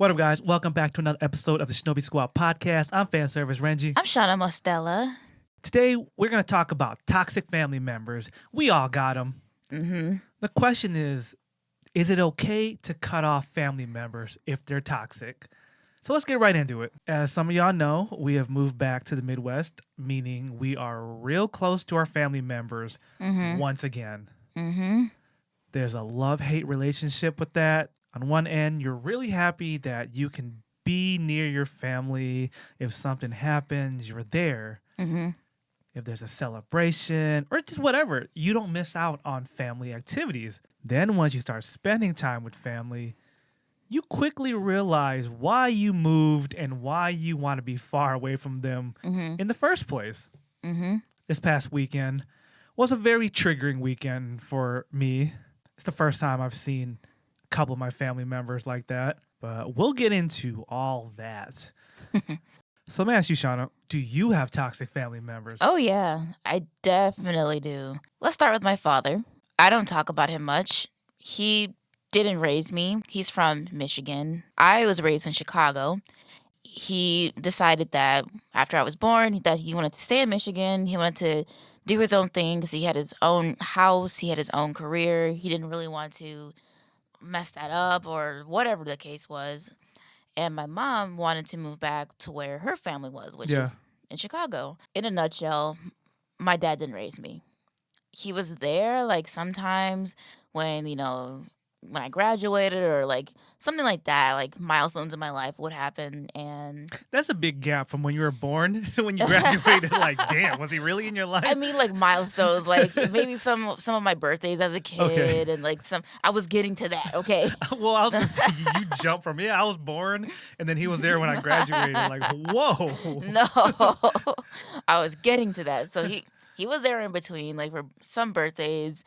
What up, guys? Welcome back to another episode of the Shinobi Squad Podcast. I'm fan service Renji. I'm Shana Mostella. Today, we're going to talk about toxic family members. We all got them. Mm-hmm. The question is it okay to cut off family members if they're toxic? So let's get right into it. As some of y'all know, we have moved back to the Midwest, meaning we are real close to our family members once again. Mm-hmm. There's a love-hate relationship with that. On one end, you're really happy that you can be near your family. If something happens, you're there. Mm-hmm. If there's a celebration or just whatever, you don't miss out on family activities. Then once you start spending time with family, you quickly realize why you moved and why you want to be far away from them in the first place. Mm-hmm. This past weekend was a very triggering weekend for me. It's the first time I've seen a couple of my family members like that, but we'll get into all that. So let me ask you, Shana, do you have toxic family members? Oh, yeah. I definitely do. Let's start with my father. I don't talk about him much. He didn't raise me. He's from Michigan. I was raised in Chicago. He decided that after I was born, that he wanted to stay in Michigan. He wanted to do his own thing because he had his own house. He had his own career. He didn't really want to mess that up or whatever the case was. And my mom wanted to move back to where her family was, which is in Chicago. In a nutshell, my dad didn't raise me. He was there like sometimes when, when I graduated or like something like that, like milestones in my life would happen. And that's a big gap from when you were born to when you graduated. Like, damn, was he really in your life? I mean, like milestones, like maybe some of my birthdays as a kid, and like I was getting to that. Okay. Well, I was gonna say you jumped from I was born, and then he was there when I graduated. Like, whoa. No, I was getting to that. So he was there in between, like for some birthdays,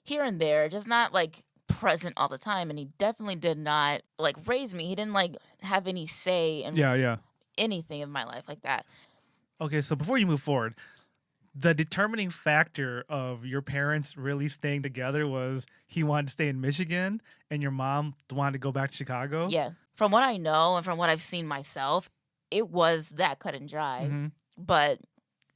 here and there, just not like present all the time. And he definitely did not like raise me. He didn't like have any say in anything in my life like that. Okay, so before you move forward, the determining factor of your parents really staying together was he wanted to stay in Michigan and your mom wanted to go back to Chicago? Yeah. From what I know and from what I've seen myself, it was that cut and dry. Mm-hmm. But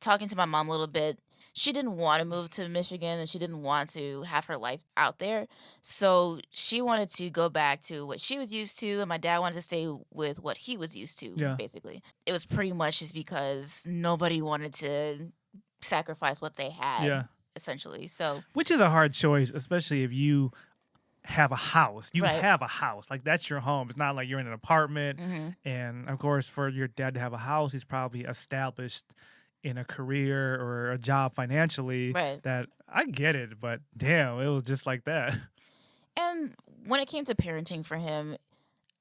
talking to my mom a little bit, she didn't want to move to Michigan and she didn't want to have her life out there. So she wanted to go back to what she was used to, and my dad wanted to stay with what he was used to, basically. It was pretty much just because nobody wanted to sacrifice what they had, essentially. So, which is a hard choice, especially if you have a house. You have a house. Like, that's your home. It's not like you're in an apartment. Mm-hmm. And, of course, for your dad to have a house, he's probably established in a career or a job financially. Right. That I get it, but damn, it was just like that. And when it came to parenting for him,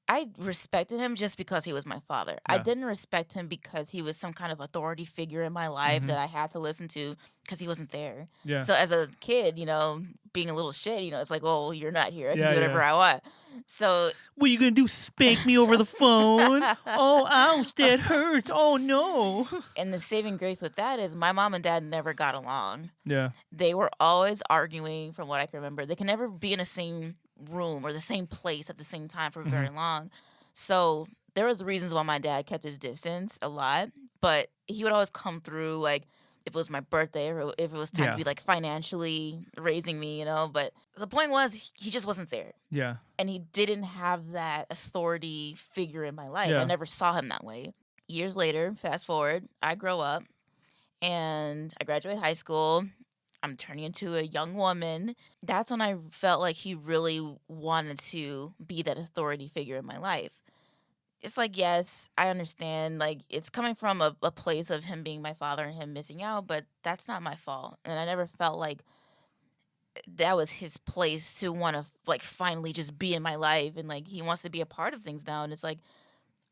I respected him just because he was my father. I didn't respect him because he was some kind of authority figure in my life that I had to listen to because he wasn't there. Yeah. So as a kid, being a little shit, it's like, oh, you're not here. I can do whatever I want. So what are you going to do? Spank me over the phone? Oh, ouch, that hurts. Oh, no. And the saving grace with that is my mom and dad never got along. Yeah. They were always arguing from what I can remember. They can never be in the same room or the same place at the same time for very long. So there was reasons why my dad kept his distance a lot, but he would always come through, like if it was my birthday or if it was time to be like financially raising me, but the point was he just wasn't there. Yeah. And he didn't have that authority figure in my life. I never saw him that way. Years later, fast forward, I grow up and I graduate high school. I'm turning into a young woman. That's when I felt like he really wanted to be that authority figure in my life. It's like, yes, I understand. Like, it's coming from a place of him being my father and him missing out, but that's not my fault. And I never felt like that was his place to want to, like, finally just be in my life. And, like, he wants to be a part of things now. And it's like,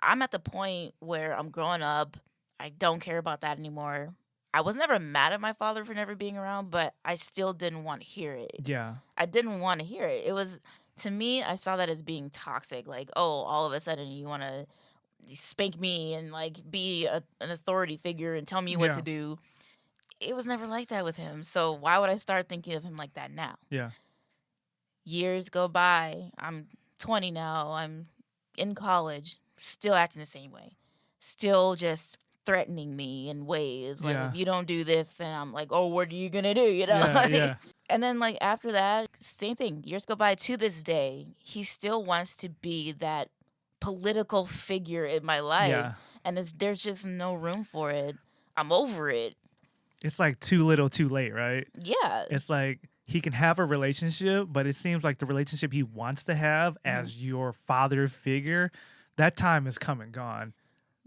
I'm at the point where I'm growing up. I don't care about that anymore. I was never mad at my father for never being around, but I still didn't want to hear it. Yeah. I didn't want to hear it. It was, to me, I saw that as being toxic. Like, oh, all of a sudden you want to spank me and, like, be an authority figure and tell me what to do. It was never like that with him. So why would I start thinking of him like that now? Yeah. Years go by. I'm 20 now. I'm in college, still acting the same way. Still just threatening me in ways. Like, Yeah. if you don't do this, then I'm like, oh, what are you going to do? You know? Yeah, yeah. And then, like, after that, same thing. Years go by. To this day, he still wants to be that political figure in my life. Yeah. And there's just no room for it. I'm over it. It's like too little, too late, right? Yeah. It's like he can have a relationship, but it seems like the relationship he wants to have as your father figure, that time is come and gone.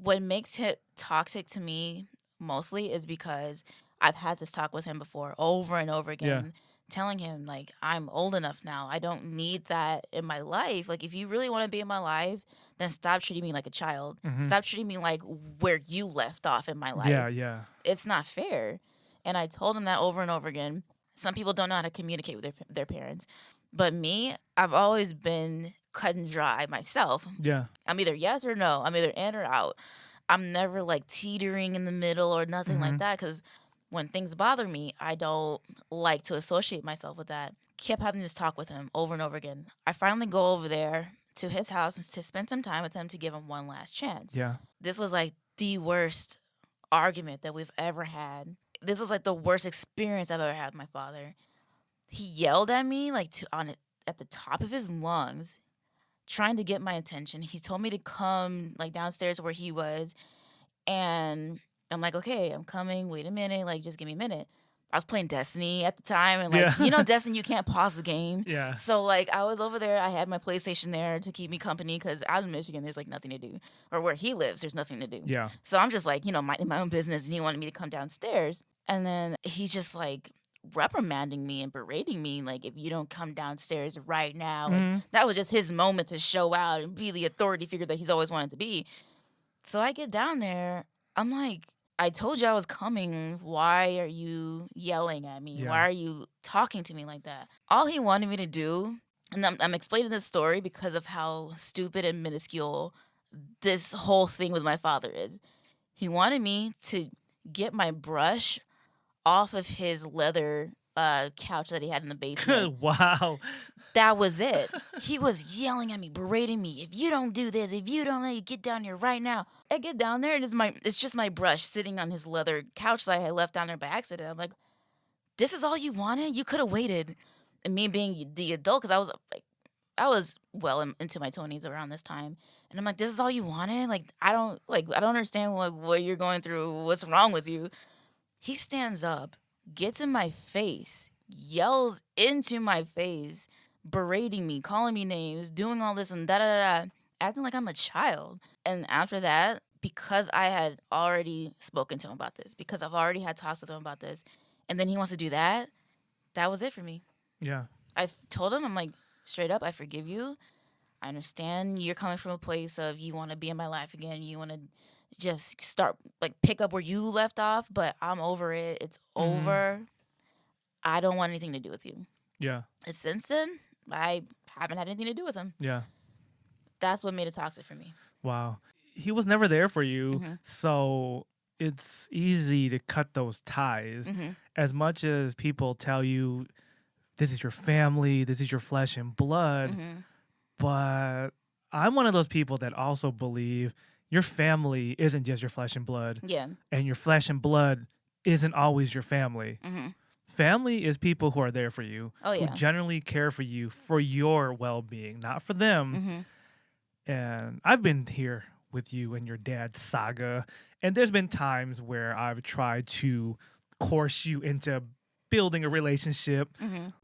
What makes it toxic to me mostly is because I've had this talk with him before over and over again, telling him, like, I'm old enough now. I don't need that in my life. Like, if you really want to be in my life, then stop treating me like a child. Stop treating me like where you left off in my life. Yeah, yeah. It's not fair. And I told him that over and over again. Some people don't know how to communicate with their parents. But me, I've always been cut and dry myself. Yeah. I'm either yes or no. I'm either in or out. I'm never like teetering in the middle or nothing like that, because when things bother me, I don't like to associate myself with that. Kept having this talk with him over and over again. I finally go over there to his house to spend some time with him to give him one last chance. Yeah. This was like the worst argument that we've ever had. This was like the worst experience I've ever had with my father. He yelled at me like at the top of his lungs, trying to get my attention. He told me to come like downstairs where he was, and I'm like, okay, I'm coming. Wait a minute, like just give me a minute. I was playing Destiny at the time, and like you know, Destiny, you can't pause the game. Yeah. So like I was over there. I had my PlayStation there to keep me company, because out in Michigan there's like nothing to do, or where he lives there's nothing to do. Yeah. So I'm just like, you know, minding my own business, and he wanted me to come downstairs, and then he's just like reprimanding me and berating me, like, if you don't come downstairs right now. And that was just his moment to show out and be the authority figure that he's always wanted to be. So I get down there, I'm like, I told you I was coming. Why are you yelling at me? Yeah. Why are you talking to me like that? All he wanted me to do, and I'm explaining this story because of how stupid and minuscule this whole thing with my father is. He wanted me to get my brush off of his leather couch that he had in the basement. Wow. That was it. He was yelling at me, berating me. If you don't do this, if you don't let you get down here right now. I get down there and it's just my brush sitting on his leather couch that I had left down there by accident. I'm like, this is all you wanted? You could have waited. And me being the adult, because I was well into my 20s around this time. And I'm like, this is all you wanted? Like, I don't understand what you're going through. What's wrong with you? He stands up, gets in my face, yells into my face, berating me, calling me names, doing all this and da-da-da-da, acting like I'm a child. And after that, because I had already spoken to him about this, because I've already had talks with him about this, and then he wants to do that, that was it for me. Yeah. I told him, I'm like, straight up, I forgive you. I understand you're coming from a place of you want to be in my life again. You want to just start, like, pick up where you left off, but I'm over it. It's over. I don't want anything to do with you. Yeah. And since then, I haven't had anything to do with him. Yeah. That's what made it toxic for me. Wow. He was never there for you, so it's easy to cut those ties. As much as people tell you, this is your family, this is your flesh and blood, but I'm one of those people that also believe your family isn't just your flesh and blood. Yeah. And your flesh and blood isn't always your family. Family is people who are there for you, who generally care for you for your well-being, not for them. And I've been here with you and your dad's saga, and there's been times where I've tried to coerce you into building a relationship,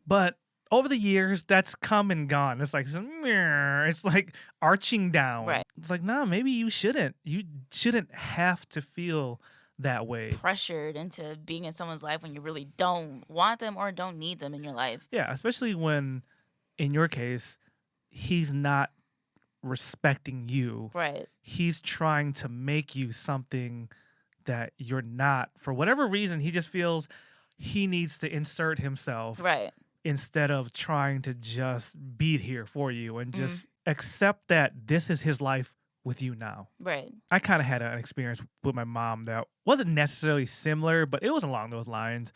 but over the years, that's come and gone. It's like, it's like arching down. Right. It's like, nah, maybe you shouldn't. You shouldn't have to feel that way. Pressured into being in someone's life when you really don't want them or don't need them in your life. Yeah, especially when, in your case, he's not respecting you. Right. He's trying to make you something that you're not. For whatever reason, he just feels he needs to insert himself. Right. Instead of trying to just be here for you and just accept that this is his life with you now. Right. I kind of had an experience with my mom that wasn't necessarily similar, but it was along those lines.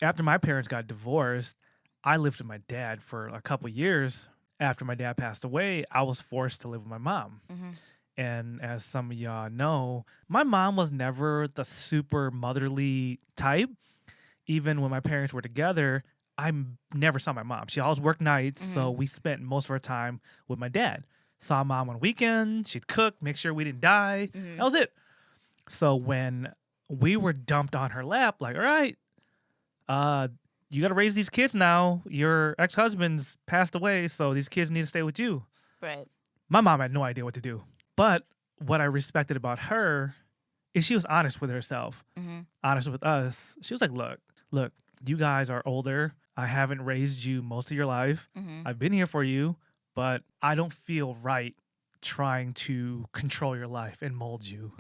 After my parents got divorced, I lived with my dad for a couple years. after my dad passed away, I was forced to live with my mom. Mm-hmm. And as some of y'all know, my mom was never the super motherly type. Even when my parents were together, never saw my mom. She always worked nights, so we spent most of our time with my dad. Saw mom on weekends. She'd cook, make sure we didn't die. That was it. So when we were dumped on her lap, like, all right, you got to raise these kids now. Your ex-husband's passed away, so these kids need to stay with you. Right. My mom had no idea what to do. But what I respected about her is she was honest with herself, honest with us. She was like, look, you guys are older. I haven't raised you most of your life. I've been here for you, but I don't feel right trying to control your life and mold you.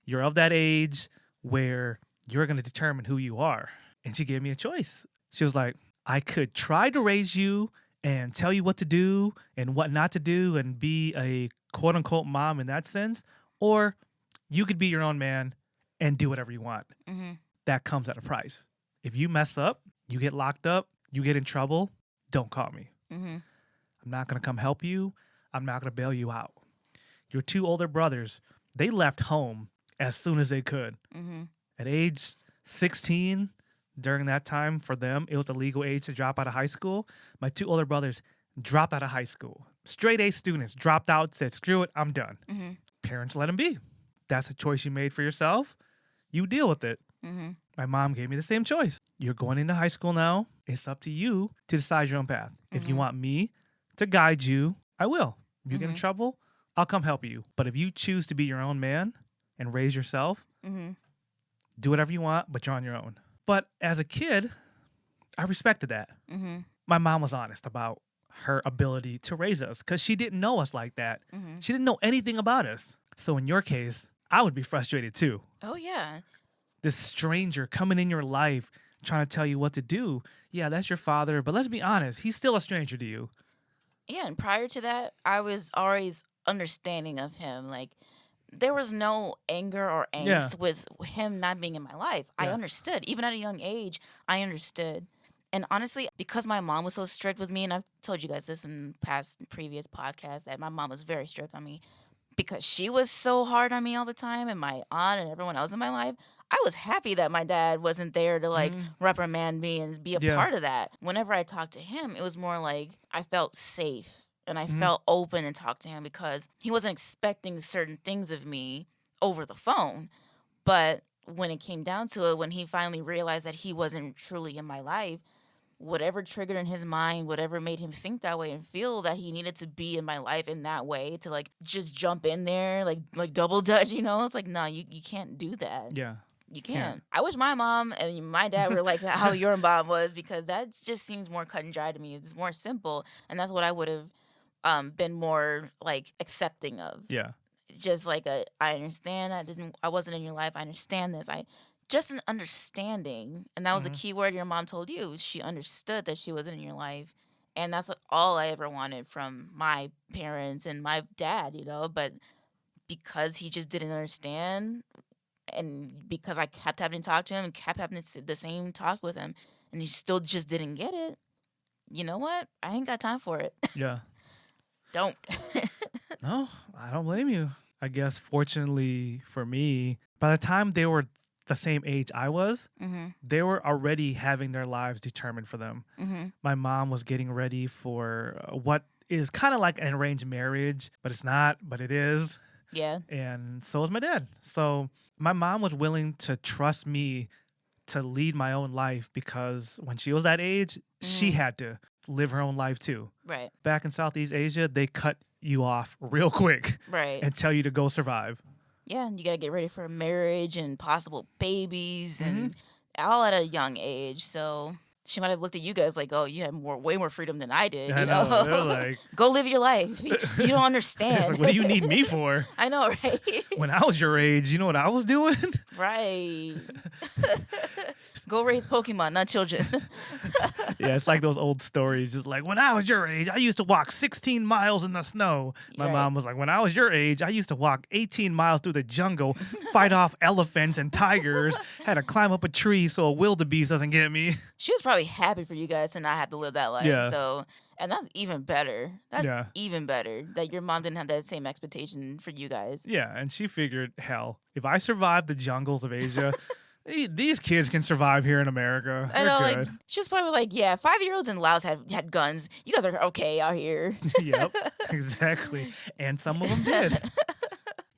You're of that age where you're going to determine who you are. And she gave me a choice. She was like, I could try to raise you and tell you what to do and what not to do and be a quote unquote mom in that sense, or you could be your own man and do whatever you want. That comes at a price. If you mess up, you get locked up, you get in trouble, don't call me. I'm not going to come help you. I'm not going to bail you out. Your two older brothers, they left home as soon as they could. At age 16, during that time for them, it was the legal age to drop out of high school. My two older brothers dropped out of high school. Straight A students dropped out, said, screw it, I'm done. Parents let them be. That's a choice you made for yourself. You deal with it. My mom gave me the same choice. You're going into high school now. It's up to you to decide your own path. If you want me to guide you, I will. If you get in trouble, I'll come help you. But if you choose to be your own man and raise yourself, do whatever you want, but you're on your own. But as a kid, I respected that. My mom was honest about her ability to raise us because she didn't know us like that. She didn't know anything about us. So in your case, I would be frustrated too. Oh, yeah. This stranger coming in your life trying to tell you what to do. Yeah, that's your father, but let's be honest, he's still a stranger to you. Yeah, and prior to that, I was always understanding of him. Like, there was no anger or angst with him not being in my life. I understood. Even at a young age, I understood. And honestly, because my mom was so strict with me, and I've told you guys this in previous podcasts, that my mom was very strict on me. Because she was so hard on me all the time, and my aunt and everyone else in my life, I was happy that my dad wasn't there to reprimand me and be a part of that. Whenever I talked to him, it was more like I felt safe and I felt open and talked to him because he wasn't expecting certain things of me over the phone. But when it came down to it, when he finally realized that he wasn't truly in my life, whatever triggered in his mind, whatever made him think that way and feel that he needed to be in my life in that way to just jump in there, like double dutch, It's like, no, you can't do that. Yeah. You can't. I wish my mom and my dad were like how your mom was because that just seems more cut and dry to me. It's more simple. And that's what I would have been more accepting of. Yeah. Just I understand I wasn't in your life. I understand this. Just an understanding. And that was the key word your mom told you. She understood that she wasn't in your life. And that's all I ever wanted from my parents and my dad, But because he just didn't understand, and because I kept having to talk to him and kept having the same talk with him, and he still just didn't get it, you know what? I ain't got time for it. Yeah. Don't. No, I don't blame you. I guess fortunately for me, by the time they were the same age I was, they were already having their lives determined for them. My mom was getting ready for what is kind of like an arranged marriage, but it's not, but it is. Yeah. And so was my dad. So my mom was willing to trust me to lead my own life because when she was that age, she had to live her own life too. Right. Back in Southeast Asia, they cut you off real quick. Right. And tell you to go survive. Yeah, and you got to get ready for marriage and possible babies and all at a young age. So she might have looked at you guys like, oh, you have way more freedom than I did. I know. They're like, go live your life. You don't understand. It's like, what do you need me for? I know, right? When I was your age, you know what I was doing? Right. Go raise Pokemon, not children. Yeah, it's like those old stories. Just like, when I was your age, I used to walk 16 miles in the snow. My mom was like, when I was your age, I used to walk 18 miles through the jungle, fight off elephants and tigers, had to climb up a tree so a wildebeest doesn't get me. She was probably happy for you guys to not have to live that life. Yeah. So And that's even better. That's even better that your mom didn't have that same expectation for you guys. Yeah, and she figured, hell, if I survive the jungles of Asia, these kids can survive here in America. I know, They're good. like, she was probably like, yeah, 5-year-olds in Laos had guns. You guys are okay out here. Yep, exactly. And some of them did.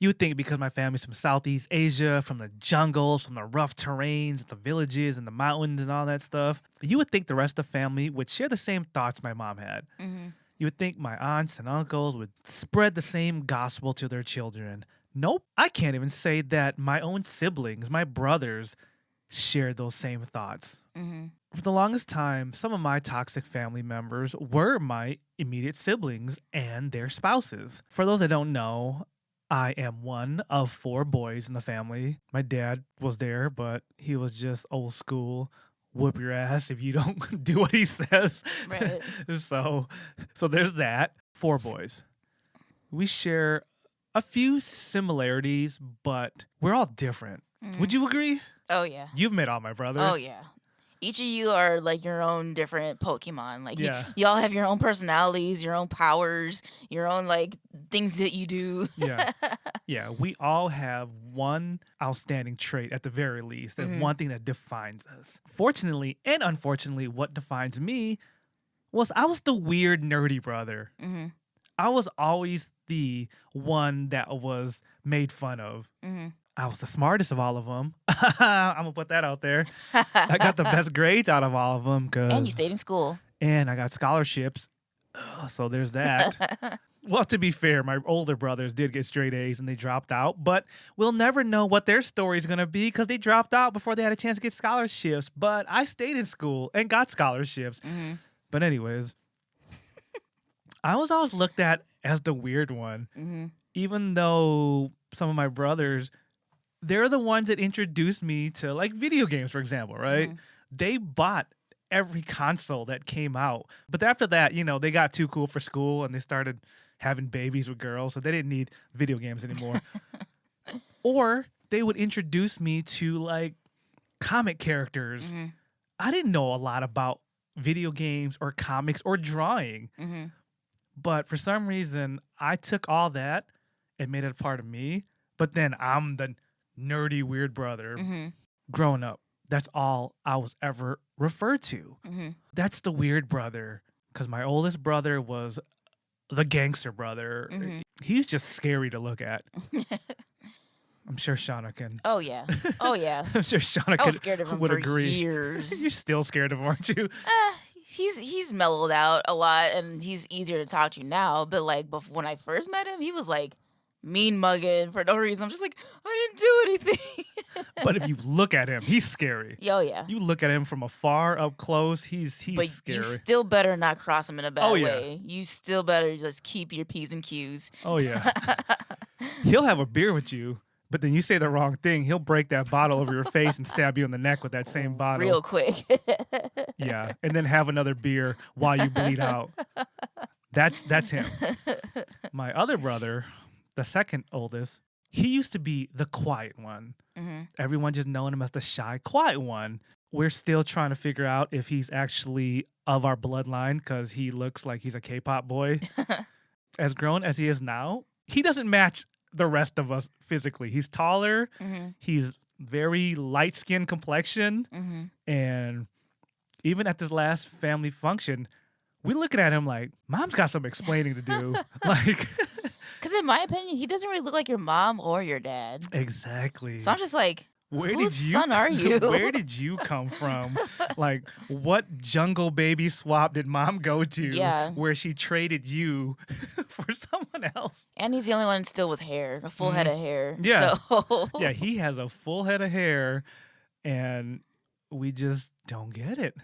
You would think because my family's from Southeast Asia, from the jungles, from the rough terrains, the villages, and the mountains and all that stuff, you would think the rest of the family would share the same thoughts my mom had. Mm-hmm. You would think my aunts and uncles would spread the same gospel to their children. Nope. I can't even say that my own siblings, my brothers, shared those same thoughts. Mm-hmm. For the longest time, some of my toxic family members were my immediate siblings and their spouses. For those that don't know, I am one of 4 boys in the family. My dad was there, but he was just old school. Whoop your ass if you don't do what he says. Right. So there's that. 4 boys. We share a few similarities, but we're all different. Mm-hmm. Would you agree? Oh, yeah. You've met all my brothers. Oh, yeah. Each of you are like your own different Pokemon. Like you all have your own personalities, your own powers, your own like things that you do. Yeah. We all have one outstanding trait at the very least, and one thing that defines us. Fortunately and unfortunately, what defines me was I was the weird nerdy brother. Mm-hmm. I was always the one that was made fun of. Mm-hmm. I was the smartest of all of them. I'm going to put that out there. I got the best grades out of all of them. And you stayed in school. And I got scholarships. So there's that. Well, to be fair, my older brothers did get straight A's and they dropped out. But we'll never know what their story is going to be because they dropped out before they had a chance to get scholarships. But I stayed in school and got scholarships. Mm-hmm. But anyways, I was always looked at as the weird one. Mm-hmm. Even though some of my brothers... they're the ones that introduced me to like video games, for example, right? Mm-hmm. They bought every console that came out. But after that, they got too cool for school and they started having babies with girls. So they didn't need video games anymore. Or they would introduce me to like comic characters. Mm-hmm. I didn't know a lot about video games or comics or drawing. Mm-hmm. But for some reason, I took all that and made it a part of me. But then I'm the nerdy weird brother. Mm-hmm. Growing up, that's all I was ever referred to. Mm-hmm. That's the weird brother, because my oldest brother was the gangster brother. Mm-hmm. He's just scary to look at. I'm sure Shana can. Oh yeah. I'm sure Shana I was scared of him would for agree. Years. You're still scared of him, aren't you? He's mellowed out a lot and he's easier to talk to now. But like when I first met him, he was like mean mugging for no reason. I'm just like, I didn't do anything. But if you look at him, he's scary. Oh yeah. You look at him from afar up close, he's but scary. You still better not cross him in a bad way. You still better just keep your P's and Q's. Oh yeah. He'll have a beer with you, but then you say the wrong thing, he'll break that bottle over your face and stab you in the neck with that same bottle. Real quick. Yeah. And then have another beer while you bleed out. That's him. My other brother, the second oldest, he used to be the quiet one. Mm-hmm. Everyone just knowing him as the shy, quiet one. We're still trying to figure out if he's actually of our bloodline because he looks like he's a K-pop boy. As grown as he is now, he doesn't match the rest of us physically. He's taller. Mm-hmm. He's very light-skinned complexion. Mm-hmm. And even at this last family function, we're looking at him like, Mom's got some explaining to do. Like... Because in my opinion, he doesn't really look like your mom or your dad. Exactly. So I'm just like, whose son are you? Where did you come from? Like, what jungle baby swap did Mom go to where she traded you for someone else? And he's the only one still with hair, a full head of hair. Yeah. So. Yeah, he has a full head of hair, and we just don't get it.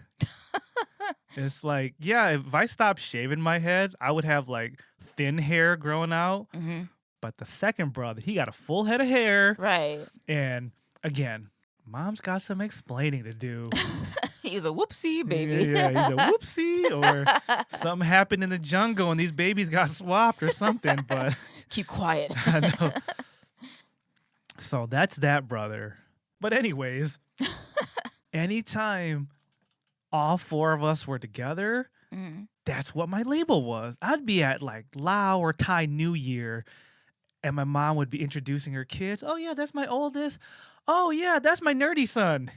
It's like, yeah, if I stopped shaving my head, I would have like thin hair growing out. Mm-hmm. But the second brother, he got a full head of hair. Right. And again, Mom's got some explaining to do. He's a whoopsie baby. Yeah, he's a whoopsie. Or something happened in the jungle and these babies got swapped or something. But keep quiet. I know. So that's that brother. But anyways, anytime all 4 of us were together, That's what my label was. I'd be at like Lao or Thai New Year, and my mom would be introducing her kids. Oh, yeah, that's my oldest. Oh, yeah, that's my nerdy son.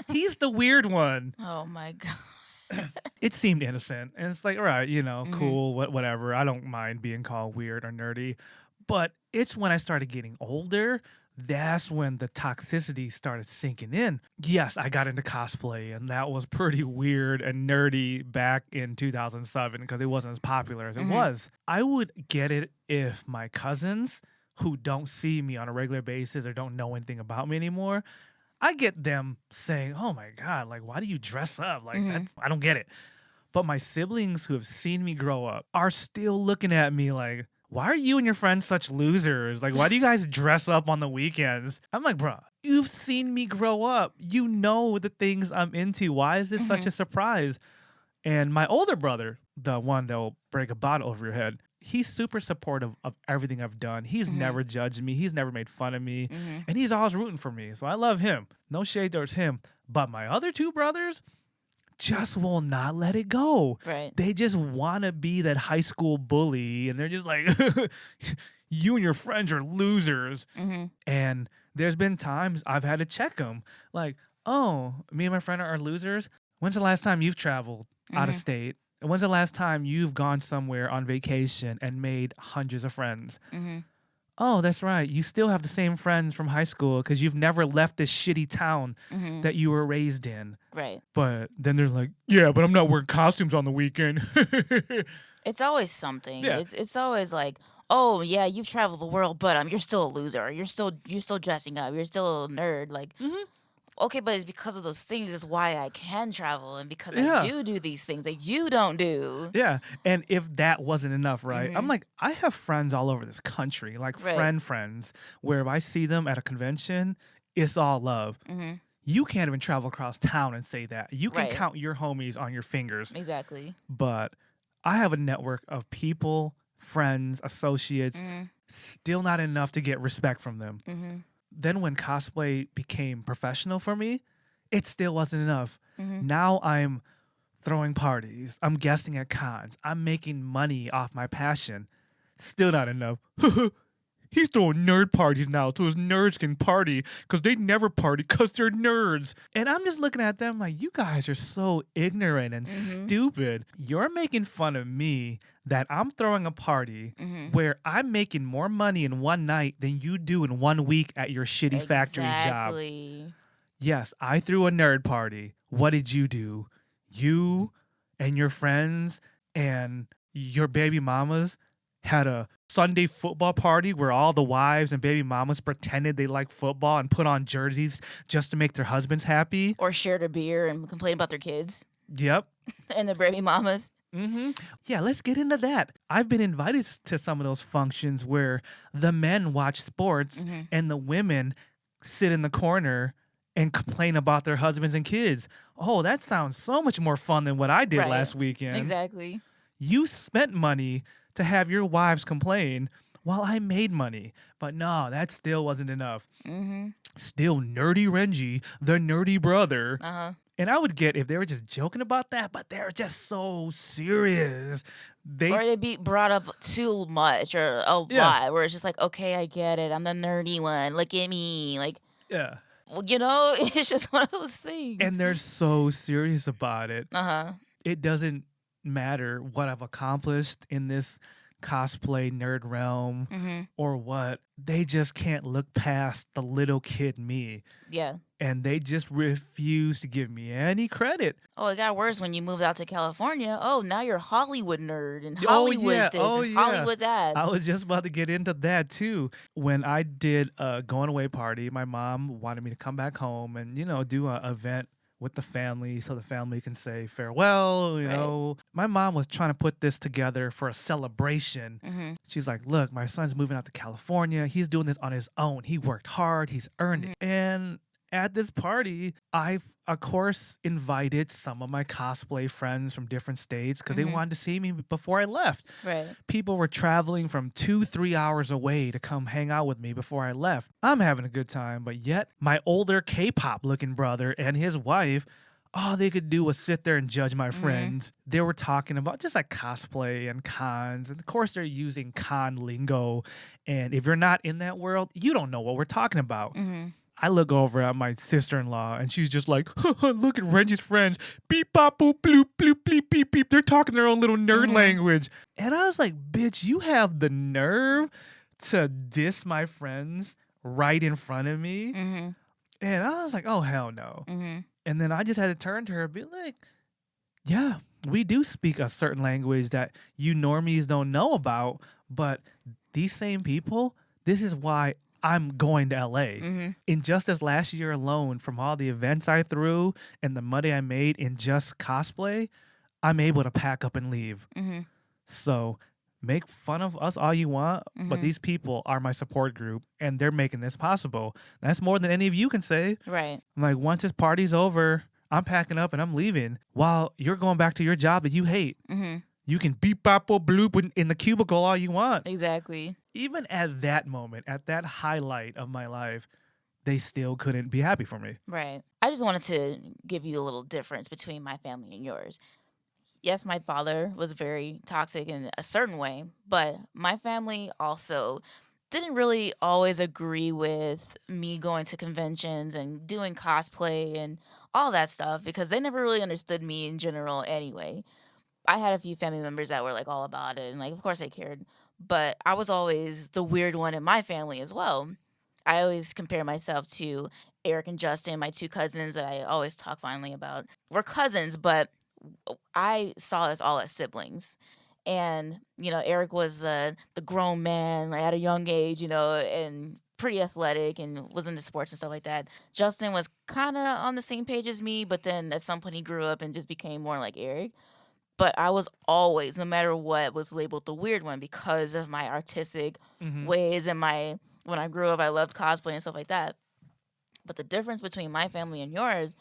He's the weird one. Oh, my God. It seemed innocent. And it's like, all right, cool, whatever. I don't mind being called weird or nerdy. But it's when I started getting older, that's when the toxicity started sinking in. Yes, I got into cosplay, and that was pretty weird and nerdy back in 2007 because it wasn't as popular as it was. I would get it if my cousins who don't see me on a regular basis or don't know anything about me anymore, I get them saying, oh my God, like, why do you dress up? Like, I don't get it. But my siblings who have seen me grow up are still looking at me like, why are you and your friends such losers? Like, why do you guys dress up on the weekends? I'm like, bro, you've seen me grow up. You know the things I'm into. Why is this such a surprise? And my older brother, the one that will break a bottle over your head, he's super supportive of everything I've done. He's never judged me. He's never made fun of me. And he's always rooting for me. So I love him. No shade towards him. But my other two brothers just will not let it go. Right. They just want to be that high school bully. And they're just like, you and your friends are losers. And there's been times I've had to check them. Like, oh, me and my friend are losers. When's the last time you've traveled out of state? And when's the last time you've gone somewhere on vacation and made hundreds of friends? Oh, that's right. You still have the same friends from high school because you've never left this shitty town that you were raised in. Right. But then they're like, yeah, but I'm not wearing costumes on the weekend. It's always something. Yeah. It's always like, oh yeah, you've traveled the world, but you're still a loser. You're still dressing up. You're still a nerd. Like, okay, but it's because of those things is why I can travel and because I do these things that you don't do. Yeah. And if that wasn't enough, right? I'm like, I have friends all over this country, like friends, where if I see them at a convention, it's all love. You can't even travel across town and say that. You can count your homies on your fingers. Exactly. But I have a network of people, friends, associates, still not enough to get respect from them. Then when cosplay became professional for me, it still wasn't enough. Now I'm throwing parties. I'm guesting at cons. I'm making money off my passion. Still not enough. He's throwing nerd parties now so his nerds can party because they never party because they're nerds. And I'm just looking at them like, you guys are so ignorant and stupid. You're making fun of me that I'm throwing a party where I'm making more money in one night than you do in 1 week at your shitty factory job. Yes, I threw a nerd party. What did you do? You and your friends and your baby mamas had a Sunday football party where all the wives and baby mamas pretended they liked football and put on jerseys just to make their husbands happy. Or shared a beer and complain about their kids. Yep. And the baby mamas. Yeah, let's get into that. I've been invited to some of those functions where the men watch sports and the women sit in the corner and complain about their husbands and kids. Oh, that sounds so much more fun than what I did last weekend. Exactly. You spent money to have your wives complain while I made money. But no, that still wasn't enough. Still nerdy Renji, the nerdy brother. And I would get if they were just joking about that, but they're just so serious. Or they'd be brought up too much or a lot, where it's just like, okay, I get it. I'm the nerdy one. Look at me. Like, well, it's just one of those things. And they're so serious about it. It doesn't matter what I've accomplished in this cosplay nerd realm or what. They just can't look past the little kid me. Yeah. And they just refuse to give me any credit. Oh, it got worse when you moved out to California. Oh, now you're a Hollywood nerd and Hollywood and Hollywood that. I was just about to get into that too. When I did a going away party, my mom wanted me to come back home and, do an event with the family so the family can say farewell, you know. My mom was trying to put this together for a celebration. She's like, look, my son's moving out to California. He's doing this on his own. He worked hard. He's earned it. And at this party, I've, of course, invited some of my cosplay friends from different states because they wanted to see me before I left. People were traveling from 2-3 hours away to come hang out with me before I left. I'm having a good time, but yet my older K-pop looking brother and his wife all they could do was sit there and judge my friends. They were talking about just like cosplay and cons. And of course, they're using con lingo. And if you're not in that world, you don't know what we're talking about. I look over at my sister-in-law and she's just like, look at Renji's friends. Beep, bop, boop, bloop, bloop, bleep, beep, beep. They're talking their own little nerd language. And I was like, bitch, you have the nerve to diss my friends right in front of me. And I was like, oh, hell no. And then I just had to turn to her and be like, yeah, we do speak a certain language that you normies don't know about. But these same people, this is why I'm going to LA. In just this last year alone, from all the events I threw and the money I made in just cosplay, I'm able to pack up and leave. So make fun of us all you want, but these people are my support group and they're making this possible. That's more than any of you can say. Right. I'm like, once this party's over, I'm packing up and I'm leaving while you're going back to your job that you hate. You can beep, bop, or bloop in the cubicle all you want. Exactly. Even at that moment, at that highlight of my life, they still couldn't be happy for me. Right. I just wanted to give you a little difference between my family and yours. Yes, my father was very toxic in a certain way, but my family also didn't really always agree with me going to conventions and doing cosplay and all that stuff because they never really understood me in general anyway. I had a few family members that were like all about it and like of course they cared, but I was always the weird one in my family as well. I always compare myself to Eric and Justin, my two cousins that I always talk fondly about. We're cousins, but I saw us all as siblings. And, you know, Eric was the grown man like, at a young age, you know, and pretty athletic and was into sports and stuff like that. Justin was kind of on the same page as me, but then at some point he grew up and just became more like Eric. But I was always, no matter what, was labeled the weird one because of my artistic ways and when I grew up, I loved cosplay and stuff like that. But the difference between my family and yours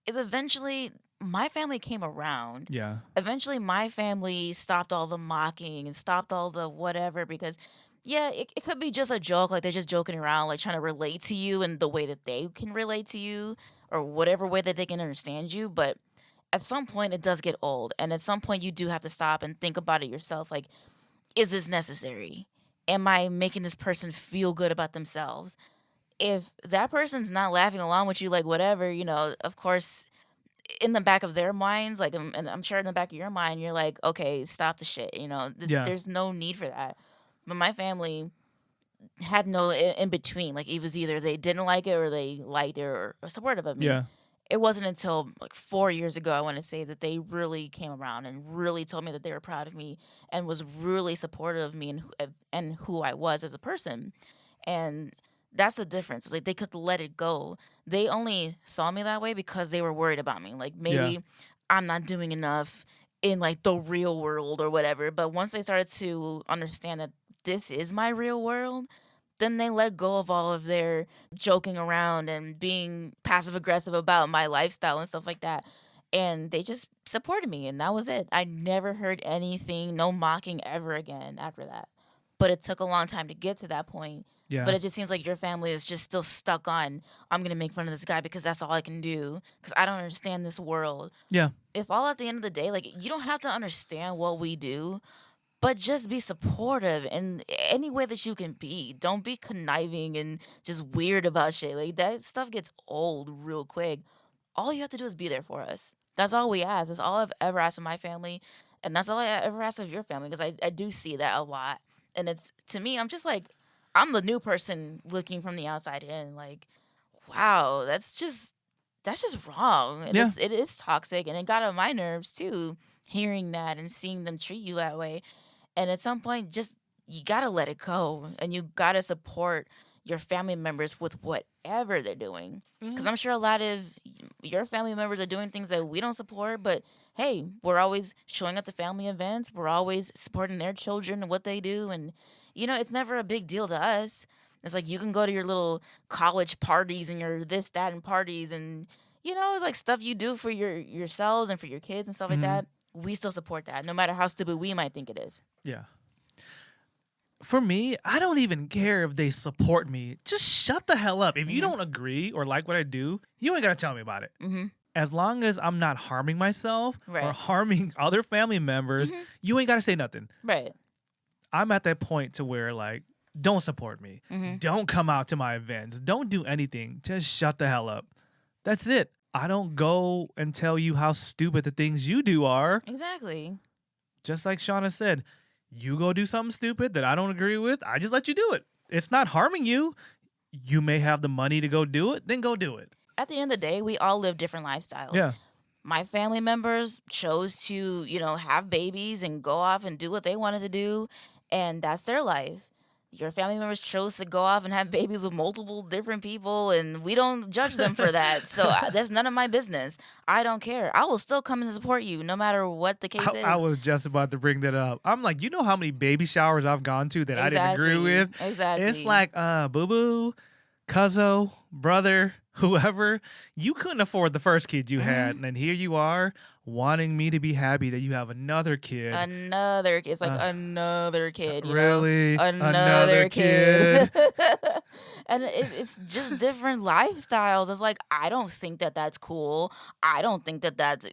is eventually my family came around. Yeah. Eventually my family stopped all the mocking and stopped all the whatever because, yeah, it could be just a joke. Like they're just joking around, like trying to relate to you in the way that they can relate to you or whatever way that they can understand you. But at some point it does get old, and at some point you do have to stop and think about it yourself. Like, is this necessary? Am I making this person feel good about themselves? If that person's not laughing along with you, like whatever, you know, of course, in the back of their minds, like, and I'm sure in the back of your mind, you're like, okay, stop the shit. You know, there's no need for that. But my family had no in between. Like, it was either they didn't like it or they liked it or supportive of me. Yeah. It wasn't until like 4 years ago, I want to say, that they really came around and really told me that they were proud of me and was really supportive of me and who I was as a person. And that's the difference. It's like they could let it go. They only saw me that way because they were worried about me. Like maybe I'm not doing enough in like the real world or whatever. But once they started to understand that this is my real world, then they let go of all of their joking around and being passive aggressive about my lifestyle and stuff like that. And they just supported me, and that was it. I never heard anything, no mocking ever again after that. But it took a long time to get to that point. Yeah. But it just seems like your family is just still stuck on, I'm going to make fun of this guy because that's all I can do because I don't understand this world. Yeah. If all at the end of the day, like, you don't have to understand what we do, but just be supportive in any way that you can be. Don't be conniving and just weird about shit. Like, that stuff gets old real quick. All you have to do is be there for us. That's all we ask. That's all I've ever asked of my family. And that's all I ever asked of your family, because I do see that a lot. And it's, to me, I'm just like, I'm the new person looking from the outside in. Like, wow, that's just wrong. And it is toxic. And it got on my nerves, too, hearing that and seeing them treat you that way. And at some point, just, you got to let it go. And you got to support your family members with whatever they're doing. Because I'm sure a lot of your family members are doing things that we don't support. But, hey, we're always showing up to family events. We're always supporting their children and what they do. And, you know, it's never a big deal to us. It's like you can go to your little college parties and your this, that, and parties. And, you know, like stuff you do for yourselves and for your kids and stuff like that. We still support that, no matter how stupid we might think it is. Yeah. For me, I don't even care if they support me. Just shut the hell up. If you don't agree or like what I do, you ain't got to tell me about it. as long as I'm not harming myself or Right. harming other family members, you ain't got to say nothing. Right. I'm at that point to where, like, don't support me. Don't come out to my events. Don't do anything. Just shut the hell up. That's it. I don't go and tell you how stupid the things you do are. Exactly. Just like Shana said, you go do something stupid that I don't agree with, I just let you do it. It's not harming you. You may have the money to go do it, then go do it. At the end of the day, we all live different lifestyles. Yeah. My family members chose to, have babies and go off and do what they wanted to do, and that's their life. Your family members chose to go off and have babies with multiple different people, and we don't judge them for that. So that's none of my business. I don't care. I will still come and support you no matter what the case is. I was just about to bring that up. I'm like, you know how many baby showers I've gone to that I didn't agree with? Exactly. It's like, boo-boo, cuzzo, brother, whoever, you couldn't afford the first kid you had, and then here you are wanting me to be happy that you have another kid. It's like another kid. Really? Another kid. And it's just different lifestyles. It's like, I don't think that that's cool. I don't think that that's,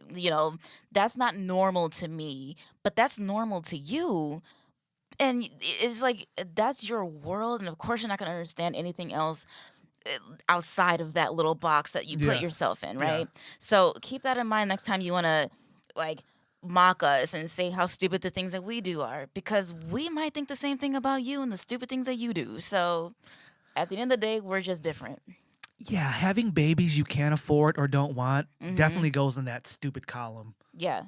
that's not normal to me, but that's normal to you. And it's like, that's your world. And of course, you're not going to understand anything else outside of that little box that you put yourself in, right? Yeah. So keep that in mind next time you want to, like, mock us and say how stupid the things that we do are, because we might think the same thing about you and the stupid things that you do. So at the end of the day, we're just different. Yeah, having babies you can't afford or don't want definitely goes in that stupid column. Yeah.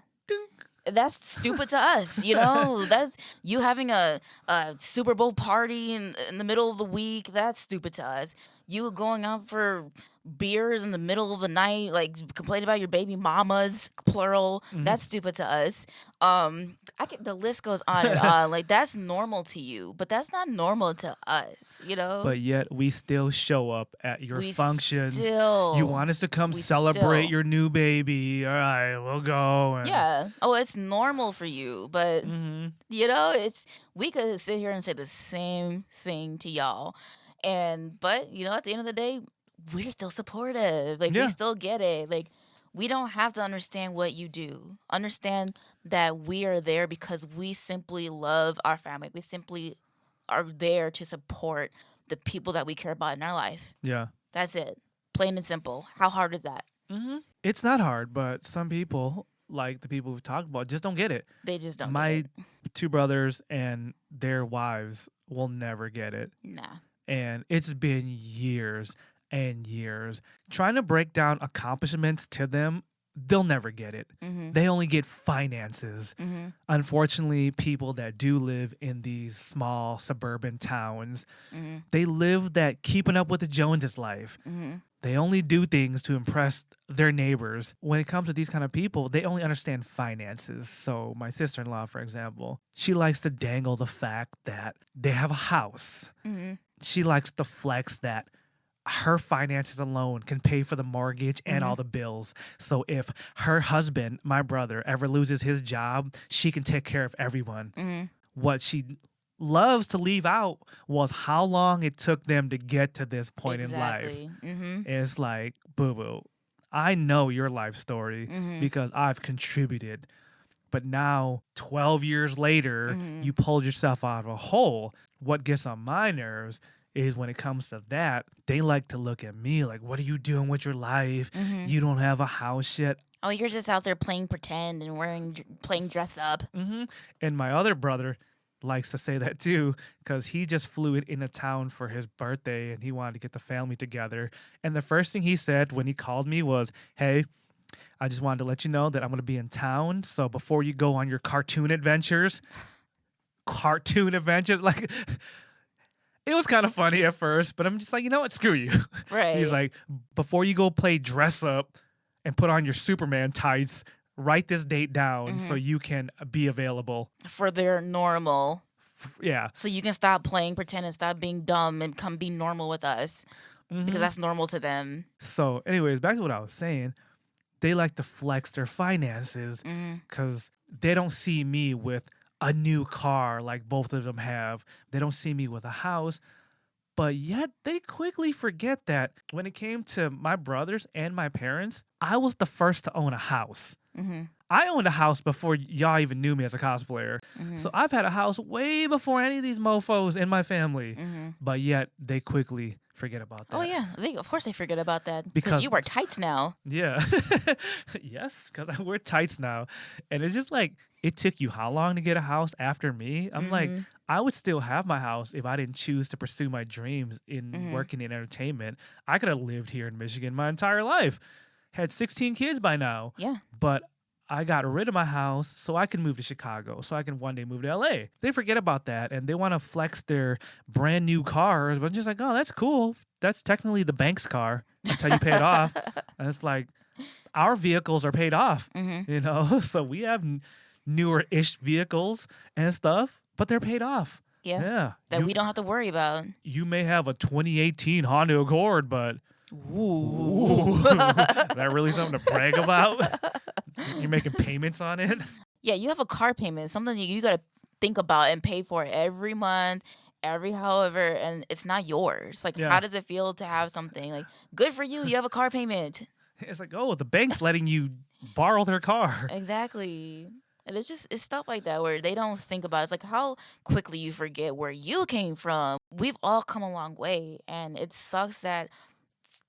That's stupid to us, That's you having a Super Bowl party in the middle of the week. That's stupid to us. You going out for beers in the middle of the night, like complaining about your baby mamas, plural. That's stupid to us. The list goes on and on. Like, that's normal to you, but that's not normal to us, But yet we still show up at your functions. You want us to come celebrate your new baby. All right, we'll go. Yeah. Oh, it's normal for you, but we could sit here and say the same thing to y'all. But at the end of the day, we're still supportive. Like, we still get it. Like, we don't have to understand what you do. Understand that we are there because we simply love our family. We simply are there to support the people that we care about in our life. Yeah. That's it. Plain and simple. How hard is that? It's not hard, but some people, like the people we've talked about, just don't get it. They just don't My get it. two brothers and their wives will never get it. Nah. And it's been years and years trying to break down accomplishments to them. They'll never get it. They only get finances. Unfortunately, people that do live in these small suburban towns, they live that keeping up with the Joneses life. They only do things to impress their neighbors. When it comes to these kind of people, they only understand finances. So my sister-in-law, for example, she likes to dangle the fact that they have a house. She likes to flex that her finances alone can pay for the mortgage and all the bills. So if her husband, my brother, ever loses his job, she can take care of everyone. What she loves to leave out was how long it took them to get to this point in life. It's like, boo-boo, I know your life story because I've contributed. But now, 12 years later, you pulled yourself out of a hole. What gets on my nerves is when it comes to that, they like to look at me like, what are you doing with your life? You don't have a house yet. Oh, you're just out there playing pretend and playing dress up. And my other brother likes to say that too, because he just flew into town for his birthday and he wanted to get the family together. And the first thing he said when he called me was, hey, I just wanted to let you know that I'm going to be in town. So before you go on your cartoon adventures, like... It was kind of funny at first, but I'm just like, you know what? Screw you. Right. He's like, before you go play dress up and put on your Superman tights, write this date down so you can be available. For their normal. Yeah. So you can stop playing pretend and stop being dumb and come be normal with us. Because that's normal to them. So anyways, back to what I was saying. They like to flex their finances because they don't see me with a new car like both of them have. They don't see me with a house. But yet they quickly forget that when it came to my brothers and my parents, I was the first to own a house. Mm-hmm. I owned a house before y'all even knew me as a cosplayer. Mm-hmm. So I've had a house way before any of these mofos in my family. Mm-hmm. But yet they quickly forget about that. Oh yeah, of course they forget about that because you wear tights now. Yeah. Yes, because I wear tights now. And it's just like, it took you how long to get a house after me? I'm like, I would still have my house if I didn't choose to pursue my dreams in working in entertainment. I could have lived here in Michigan my entire life. Had 16 kids by now. Yeah. But I got rid of my house so I can move to Chicago, so I can one day move to LA. They forget about that and they want to flex their brand new cars, but I'm just like, oh, that's cool. That's technically the bank's car until you pay it off. And it's like, our vehicles are paid off, you know? So we have newer-ish vehicles and stuff, but they're paid off. Yeah. That we don't have to worry about. You may have a 2018 Honda Accord, but ooh. Is that really something to brag about? You're making payments on it? Yeah, you have a car payment, something you got to think about and pay for every month, however, and it's not yours. Like, how does it feel to have something? Like, good for you, you have a car payment. It's like, oh, the bank's letting you borrow their car. Exactly. And it's stuff like that where they don't think about it. It's like how quickly you forget where you came from. We've all come a long way, and it sucks that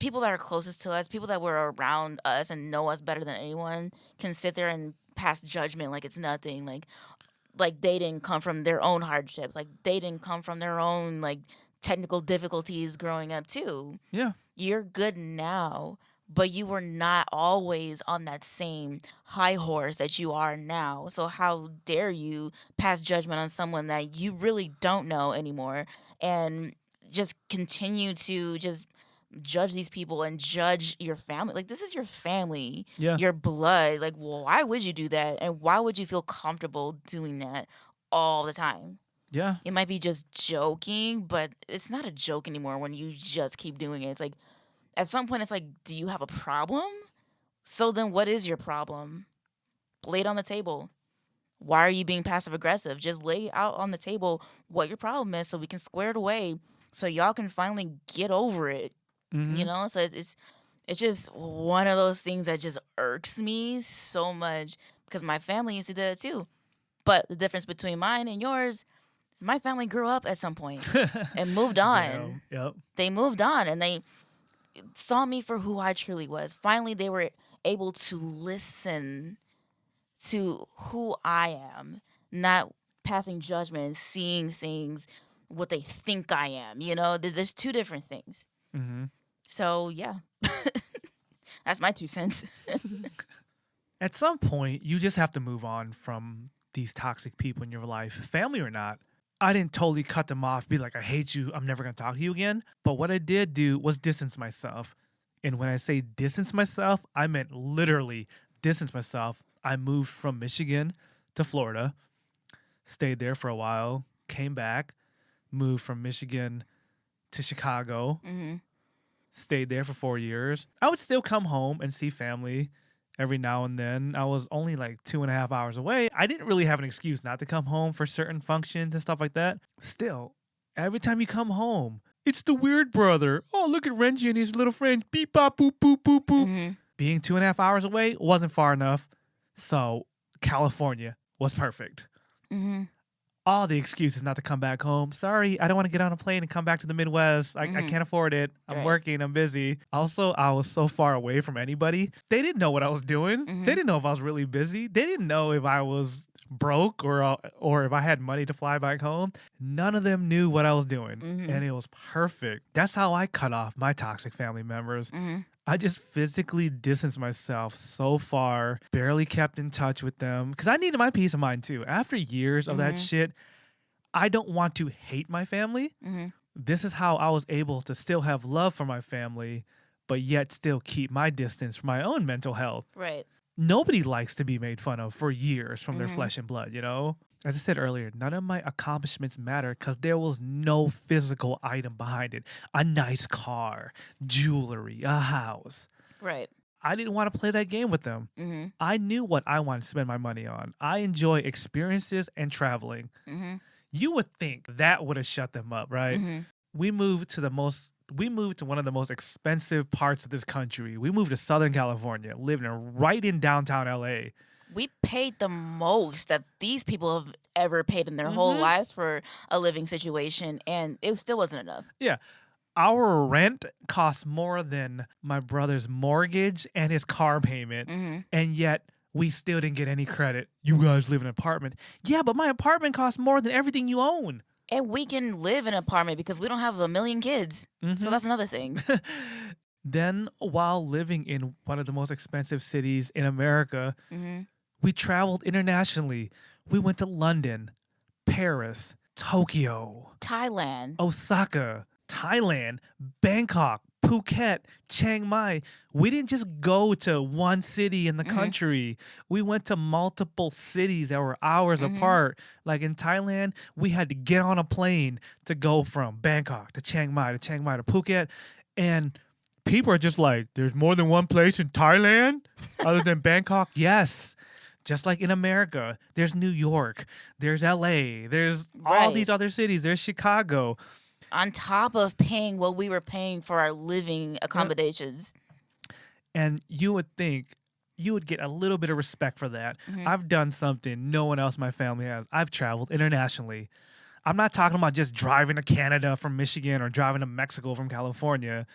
people that are closest to us, people that were around us and know us better than anyone, can sit there and pass judgment like it's nothing. Like they didn't come from their own hardships. Like they didn't come from their own like technical difficulties growing up too. Yeah. You're good now, but you were not always on that same high horse that you are now. So how dare you pass judgment on someone that you really don't know anymore and just continue to just judge these people and judge your family. Like, this is your family, your blood. Like, why would you do that? And why would you feel comfortable doing that all the time? Yeah. It might be just joking, but it's not a joke anymore when you just keep doing it. It's like, at some point, it's like, do you have a problem? So then what is your problem? Lay it on the table. Why are you being passive aggressive? Just lay out on the table what your problem is so we can square it away so y'all can finally get over it. You know, so it's just one of those things that just irks me so much because my family used to do that too. But the difference between mine and yours is my family grew up at some point and moved on. Yep. They moved on and they saw me for who I truly was. Finally, they were able to listen to who I am, not passing judgment, seeing things what they think I am. You know, there's two different things. So, yeah, that's my 2 cents. At some point, you just have to move on from these toxic people in your life, family or not. I didn't totally cut them off, be like, I hate you, I'm never going to talk to you again. But what I did do was distance myself. And when I say distance myself, I meant literally distance myself. I moved from Michigan to Florida, stayed there for a while, came back, moved from Michigan to Chicago. Stayed there for 4 years. I would still come home and see family every now and then. I was only like 2.5 hours away. I didn't really have an excuse not to come home for certain functions and stuff like that. Still, every time you come home, it's the weird brother. Oh, look at Renji and his little friends. Beep, bop, boop, boop, boop, boop. Being 2.5 hours away wasn't far enough. So California was perfect. All the excuses not to come back home. Sorry, I don't want to get on a plane and come back to the Midwest. I can't afford it. I'm working. I'm busy. Also, I was so far away from anybody. They didn't know what I was doing. They didn't know if I was really busy. They didn't know if I was broke or if I had money to fly back home. None of them knew what I was doing. And it was perfect. That's how I cut off my toxic family members. I just physically distanced myself so far, barely kept in touch with them because I needed my peace of mind too. After years of that shit, I don't want to hate my family. This is how I was able to still have love for my family, but yet still keep my distance from my own mental health. Right. Nobody likes to be made fun of for years from their flesh and blood, you know? As I said earlier, none of my accomplishments matter because there was no physical item behind it. A nice car, jewelry, a house. Right. I didn't want to play that game with them. I knew what I wanted to spend my money on. I enjoy experiences and traveling. You would think that would have shut them up, right? we moved to one of the most expensive parts of this country. We moved to Southern California, living right in downtown LA. We paid the most that these people have ever paid in their whole lives for a living situation, and it still wasn't enough. Yeah. Our rent cost more than my brother's mortgage and his car payment, and yet we still didn't get any credit. You guys live in an apartment. Yeah, but my apartment costs more than everything you own. And we can live in an apartment because we don't have a million kids. So that's another thing. Then, while living in one of the most expensive cities in America, we traveled internationally. We went to London, Paris, Tokyo, Thailand, Osaka, Thailand, Bangkok, Phuket, Chiang Mai. We didn't just go to one city in the country. We went to multiple cities that were hours apart. Like in Thailand, we had to get on a plane to go from Bangkok to Chiang Mai to Phuket. And people are just like, there's more than one place in Thailand other than Bangkok? Yes. Just like in America, there's New York, there's LA, there's all these other cities, there's Chicago. On top of paying what we were paying for our living accommodations. And you would think you would get a little bit of respect for that. I've done something no one else in my family has. I've traveled internationally. I'm not talking about just driving to Canada from Michigan or driving to Mexico from California.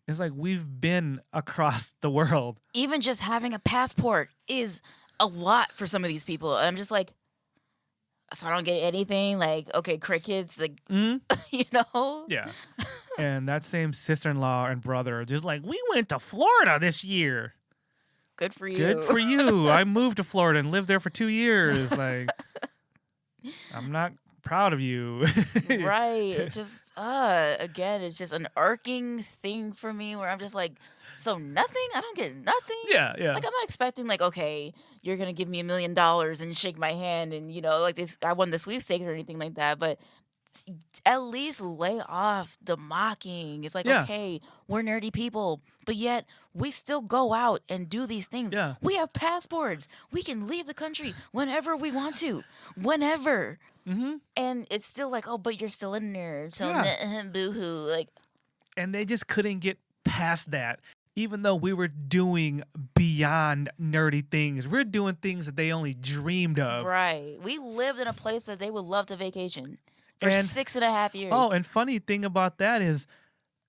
It's like we've been across the world. Even just having a passport is a lot for some of these people. And I'm just like, so I don't get anything. Like, okay, crickets, like, you know? Yeah. And that same sister-in-law and brother are just like, we went to Florida this year. Good for you. Good for you. I moved to Florida and lived there for 2 years. Like, I'm not proud of you. Right. It's just, again, it's just an irking thing for me where I'm just like, so nothing? I don't get nothing? Yeah. Like, I'm not expecting, like, okay, you're going to give me $1 million and shake my hand and, you know, like this, I won the sweepstakes or anything like that. But at least lay off the mocking. It's like, okay, we're nerdy people, but yet we still go out and do these things. Yeah. We have passports. We can leave the country whenever we want to. Whenever. And it's still like, oh, but you're still a nerd. So boo-hoo. Like, and they just couldn't get past that. Even though we were doing beyond nerdy things, we're doing things that they only dreamed of. Right. We lived in a place that they would love to vacation for 6.5 years. Oh, and funny thing about that is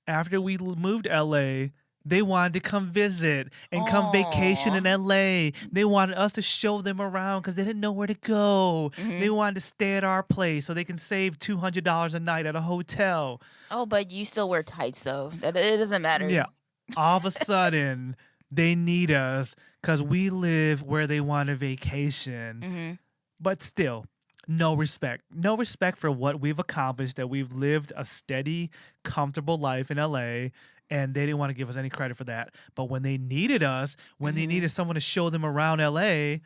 after we moved to LA, they wanted to come visit and come vacation in LA. They wanted us to show them around because they didn't know where to go. They wanted to stay at our place so they can save $200 a night at a hotel. Oh, but you still wear tights, though. It doesn't matter. Yeah. All of a sudden, they need us because we live where they want a vacation. But still, no respect. No respect for what we've accomplished, that we've lived a steady, comfortable life in LA, and they didn't want to give us any credit for that. But when they needed us, when they needed someone to show them around LA...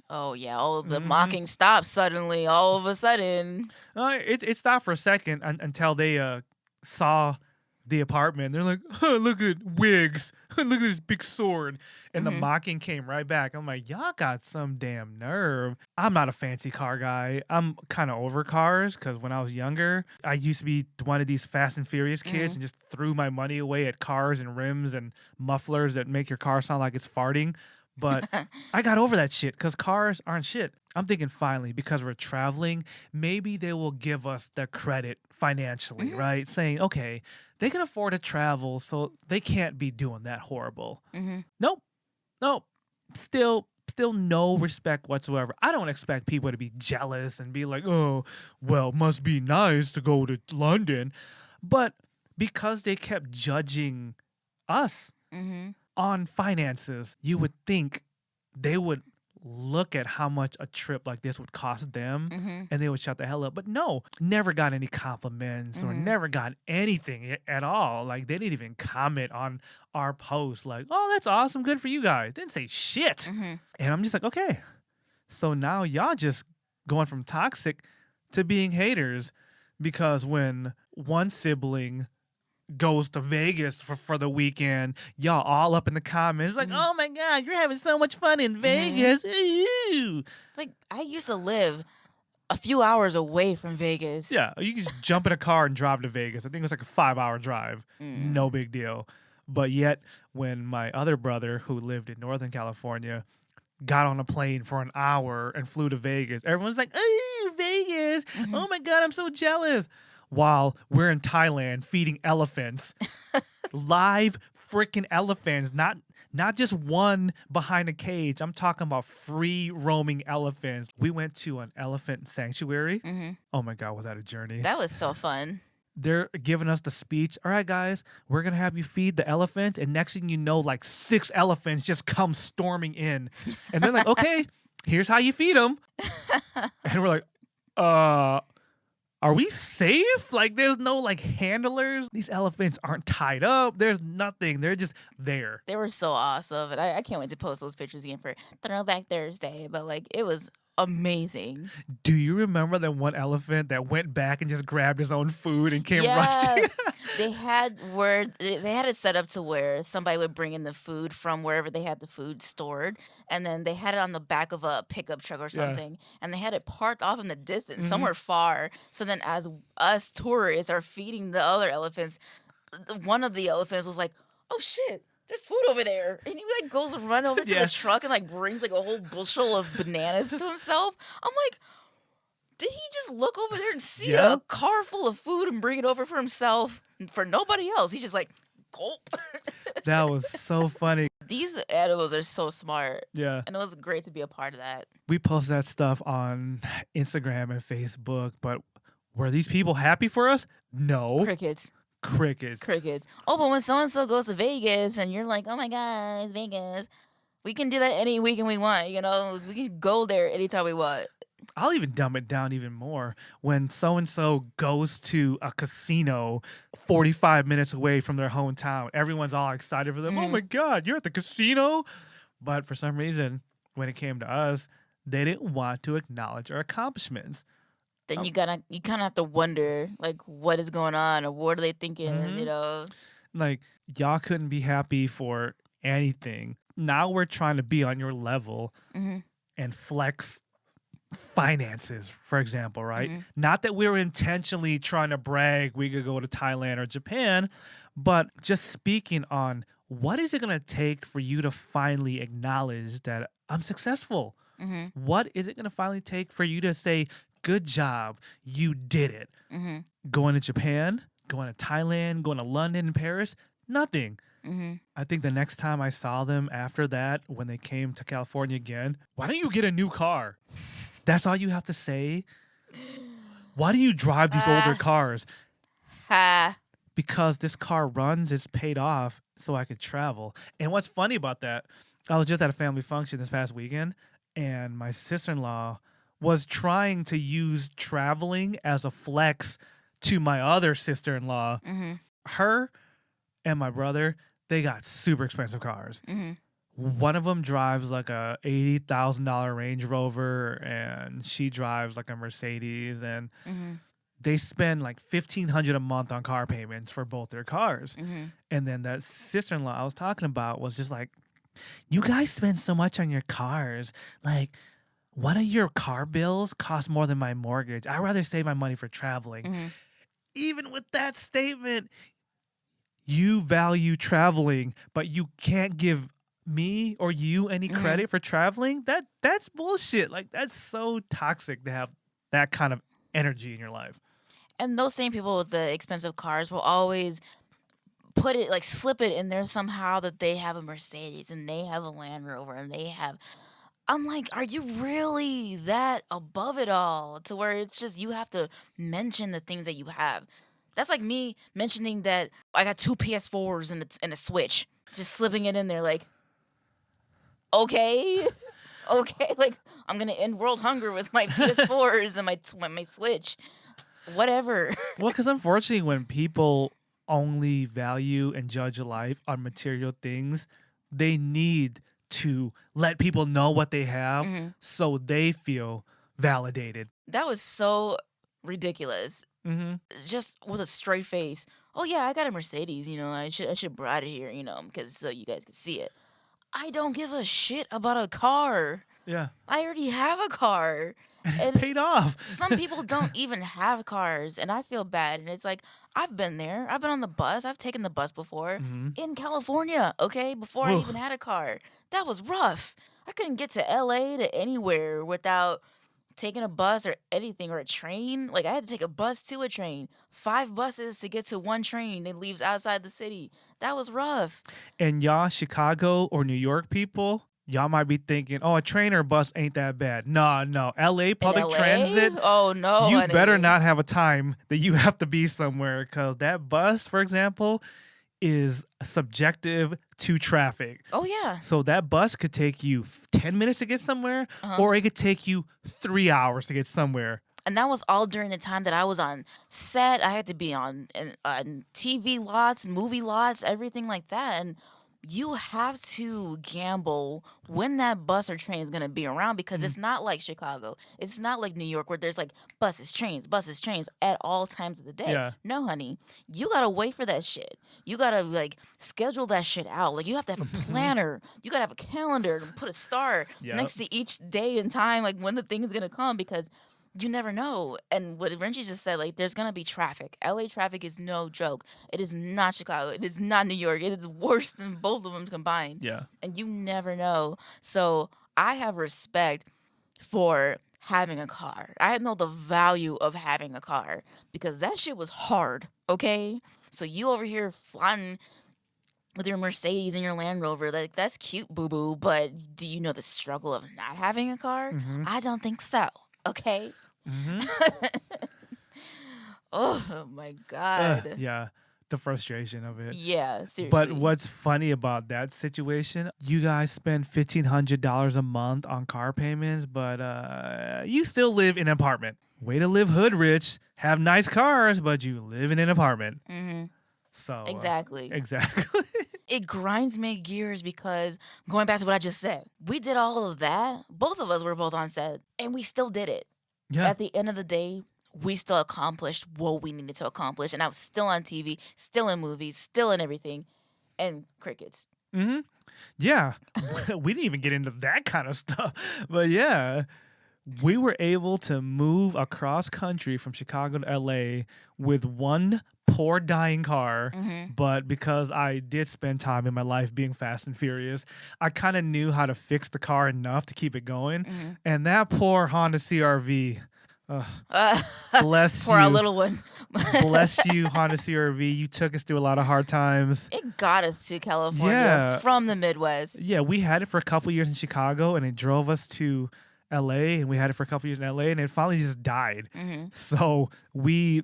Oh, yeah. All of the mocking stopped suddenly, all of a sudden. It stopped for a second until they saw the apartment. They're like, oh, look at wigs. Look at this big sword. And the mocking came right back. I'm like, y'all got some damn nerve. I'm not a fancy car guy. I'm kind of over cars because when I was younger, I used to be one of these Fast and Furious kids and just threw my money away at cars and rims and mufflers that make your car sound like it's farting. But I got over that shit because cars aren't shit. I'm thinking finally, because we're traveling, maybe they will give us the credit financially, right? Saying, okay, they can afford to travel, so they can't be doing that horrible. Nope. Still no respect whatsoever. I don't expect people to be jealous and be like, oh, well, must be nice to go to London. But because they kept judging us on finances, you would think they would look at how much a trip like this would cost them and they would shut the hell up. But no, never got any compliments or never got anything at all. Like, they didn't even comment on our post like, oh, that's awesome, good for you guys. Didn't say shit. And I'm just like, okay, so now y'all just going from toxic to being haters because when one sibling goes to Vegas for the weekend, y'all all up in the comments like, oh my God, you're having so much fun in Vegas. Ooh. Like, I used to live a few hours away from Vegas. Yeah, you can just jump in a car and drive to Vegas. I think it was like a 5-hour drive. No big deal. But yet, when my other brother, who lived in Northern California, got on a plane for an hour and flew to Vegas, everyone's like, "Oh, Vegas! Oh my God, I'm so jealous!" While we're in Thailand feeding elephants, live freaking elephants, not just one behind a cage. I'm talking about free roaming elephants. We went to an elephant sanctuary. Oh my God, was that a journey? That was so fun. They're giving us the speech. All right, guys, we're going to have you feed the elephants. And next thing you know, like 6 elephants just come storming in. And they're like, okay, here's how you feed them. And we're like, are we safe? Like, there's no like handlers. These elephants aren't tied up. There's nothing. They're just there. They were so awesome. And I can't wait to post those pictures again for Throwback Thursday. But like, it was amazing. Do you remember that one elephant that went back and just grabbed his own food and came rushing? They had it set up to where somebody would bring in the food from wherever they had the food stored, and then they had it on the back of a pickup truck or something, and they had it parked off in the distance, somewhere far. So then, as us tourists are feeding the other elephants, one of the elephants was like, "Oh shit, there's food over there," and he like goes run over to the truck and like brings like a whole bushel of bananas to himself. I'm like, did he just look over there and see a car full of food and bring it over for himself and for nobody else? He's just like, gulp. That was so funny. These animals are so smart. Yeah. And it was great to be a part of that. We post that stuff on Instagram and Facebook, but were these people happy for us? No. Crickets. Oh, but when so-and-so goes to Vegas and you're like, oh my God, it's Vegas. We can do that any weekend we want, you know? We can go there anytime we want. I'll even dumb it down even more. When so-and-so goes to a casino 45 minutes away from their hometown, everyone's all excited for them. Oh my God, you're at the casino? But for some reason, when it came to us, they didn't want to acknowledge our accomplishments. Then you kind of have to wonder, like, what is going on or what are they thinking, you know? Like, y'all couldn't be happy for anything. Now we're trying to be on your level and flex finances, for example, right? Not that we were intentionally trying to brag we could go to Thailand or Japan, but just speaking on what is it going to take for you to finally acknowledge that I'm successful? What is it going to finally take for you to say, good job, you did it? Going to Japan, going to Thailand, going to London and Paris, nothing. I think the next time I saw them after that, when they came to California again, why don't you get a new car? That's all you have to say? Why do you drive these older cars? Because this car runs, it's paid off, so I could travel. And what's funny about that, I was just at a family function this past weekend, and my sister-in-law was trying to use traveling as a flex to my other sister-in-law. Her and my brother, they got super expensive cars. One of them drives like a $80,000 Range Rover, and she drives like a Mercedes, and they spend like $1,500 a month on car payments for both their cars. And then that sister-in-law I was talking about was just like, you guys spend so much on your cars. Like, one of your car bills costs more than my mortgage. I'd rather save my money for traveling. Even with that statement, you value traveling, but you can't give me or you any credit for traveling. That's bullshit. Like, that's so toxic to have that kind of energy in your life. And those same people with the expensive cars will always put it, like, slip it in there somehow that they have a Mercedes and they have a Land Rover and they have... I'm like, are you really that above it all to where it's just you have to mention the things that you have? That's like me mentioning that I got 2 PS4s and a Switch. Just slipping it in there like, okay, like I'm going to end world hunger with my PS4s and my Switch. Whatever. Well, because unfortunately when people only value and judge a life on material things, they need to let people know what they have so they feel validated. That was so ridiculous. Just with a straight face. Oh yeah, I got a Mercedes, you know, I should brought it here, you know, because so you guys can see it. I don't give a shit about a car. Yeah. I already have a car. And it's paid off. Some people don't even have cars, and I feel bad. And it's like, I've been there. I've been on the bus. I've taken the bus before in California, okay, before I even had a car. That was rough. I couldn't get to LA to anywhere without taking a bus or anything, or a train. Like, I had to take a bus to a train. 5 buses to get to one train that leaves outside the city. That was rough. And y'all Chicago or New York people, y'all might be thinking, oh, a train or a bus ain't that bad. No. LA public transit. Oh, no. You honey. better not have a time that you have to be somewhere, because that bus, for example, is subjective to traffic. Oh, yeah. So that bus could take you 10 minutes to get somewhere, or it could take you 3 hours to get somewhere. And that was all during the time that I was on set. I had to be on TV lots, movie lots, everything like that. And you have to gamble when that bus or train is going to be around, because it's not like Chicago. It's not like New York where there's like buses, trains at all times of the day. Yeah. No, honey. You got to wait for that shit. You got to like schedule that shit out. Like, you have to have a planner. You got to have a calendar and put a star next to each day and time, like when the thing is going to come, because you never know. And what Renji just said, like, there's going to be traffic. LA traffic is no joke. It is not Chicago. It is not New York. It is worse than both of them combined. Yeah. And you never know. So I have respect for having a car. I know the value of having a car, because that shit was hard, okay? So you over here flying with your Mercedes and your Land Rover, like, that's cute, boo-boo, but do you know the struggle of not having a car? I don't think so. Okay. Oh my God. Yeah. The frustration of it. Yeah, seriously. But what's funny about that situation, you guys spend $1,500 a month on car payments, but you still live in an apartment. Way to live hood rich, have nice cars, but you live in an apartment. So Exactly. Exactly. It grinds my gears, because going back to what I just said, we did all of that. Both of us were both on set, and we still did it. Yeah. At the end of the day, we still accomplished what we needed to accomplish. And I was still on TV, still in movies, still in everything, and crickets. Yeah. We didn't even get into that kind of stuff. But yeah, we were able to move across country from Chicago to LA with one poor dying car. But because I did spend time in my life being fast and furious, I kind of knew how to fix the car enough to keep it going. And that poor Honda CRV, bless For you. our little one. Bless you, Honda CRV. You took us through a lot of hard times. It got us to California from the Midwest. Yeah, we had it for a couple years in Chicago, and it drove us to LA, and we had it for a couple years in LA, and it finally just died. So we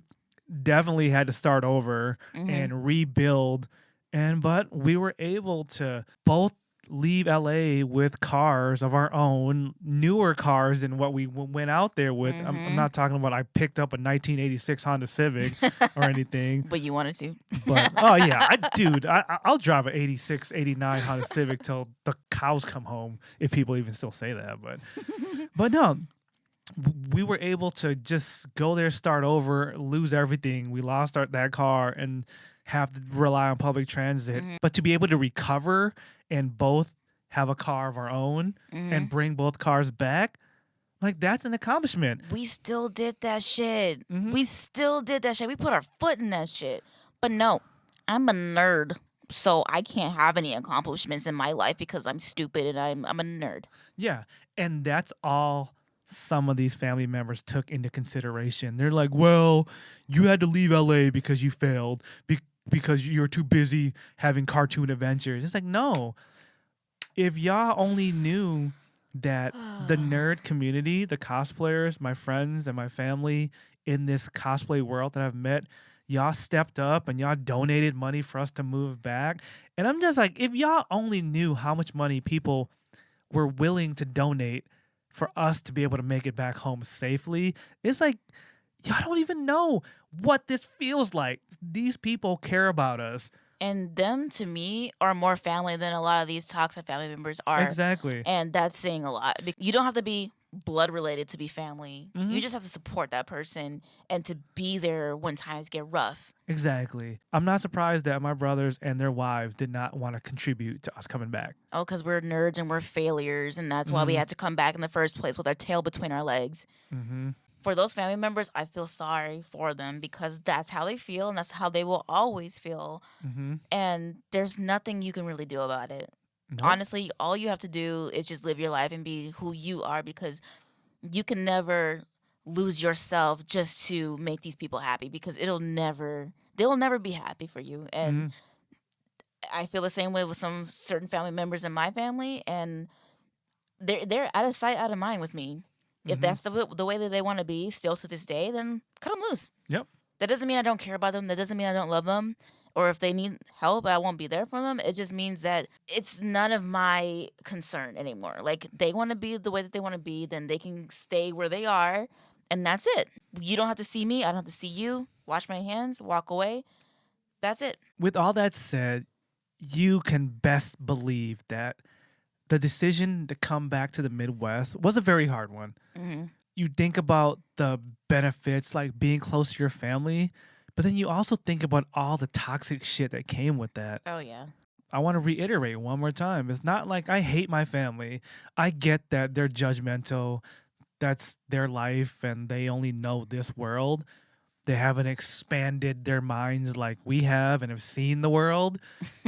definitely had to start over and rebuild. But we were able to both leave LA with cars of our own, newer cars than what we went out there with. I'm not talking about I picked up a 1986 Honda Civic or anything. But you wanted to. But I'll drive an 86, 89 Honda Civic till the cows come home, if people even still say that. But no, we were able to just go there, start over, lose everything. We lost that car and have to rely on public transit. But to be able to recover and both have a car of our own and bring both cars back, like, that's an accomplishment. We still did that shit. We still did that shit. We put our foot in that shit. But no, I'm a nerd, so I can't have any accomplishments in my life because I'm stupid and I'm a nerd. Yeah, and that's all some of these family members took into consideration. They're like, well, you had to leave LA because you failed, because you're too busy having cartoon adventures. It's like, no. If y'all only knew that the nerd community, the cosplayers, my friends and my family in this cosplay world that I've met, y'all stepped up and y'all donated money for us to move back. And I'm just like, if y'all only knew how much money people were willing to donate for us to be able to make it back home safely, it's like, y'all don't even know what this feels like. These people care about us. And them, to me, are more family than a lot of these toxic family members are. Exactly. And that's saying a lot. You don't have to be blood related to be family. Mm-hmm. You just have to support that person and to be there when times get rough. Exactly. I'm not surprised that my brothers and their wives did not want to contribute to us coming back. Oh, because we're nerds and we're failures, and that's why we had to come back in the first place with our tail between our legs. Mm-hmm. For those family members, I feel sorry for them because that's how they feel and that's how they will always feel. Mm-hmm. And there's nothing you can really do about it. Nope. Honestly, all you have to do is just live your life and be who you are, because you can never lose yourself just to make these people happy, because they'll never be happy for you. And I feel the same way with some certain family members in my family, and they're out of sight, out of mind with me. If that's the way that they want to be still to this day, then cut them loose. Yep. That doesn't mean I don't care about them. That doesn't mean I don't love them. Or if they need help, I won't be there for them. It just means that it's none of my concern anymore. Like, they want to be the way that they want to be, then they can stay where they are, and that's it. You don't have to see me. I don't have to see you. Wash my hands, walk away. That's it. With all that said, you can best believe that the decision to come back to the Midwest was a very hard one. Mm-hmm. You think about the benefits, like being close to your family, but then you also think about all the toxic shit that came with that. Oh, yeah. I want to reiterate one more time. It's not like I hate my family. I get that they're judgmental. That's their life, and they only know this world. They haven't expanded their minds like we have and have seen the world.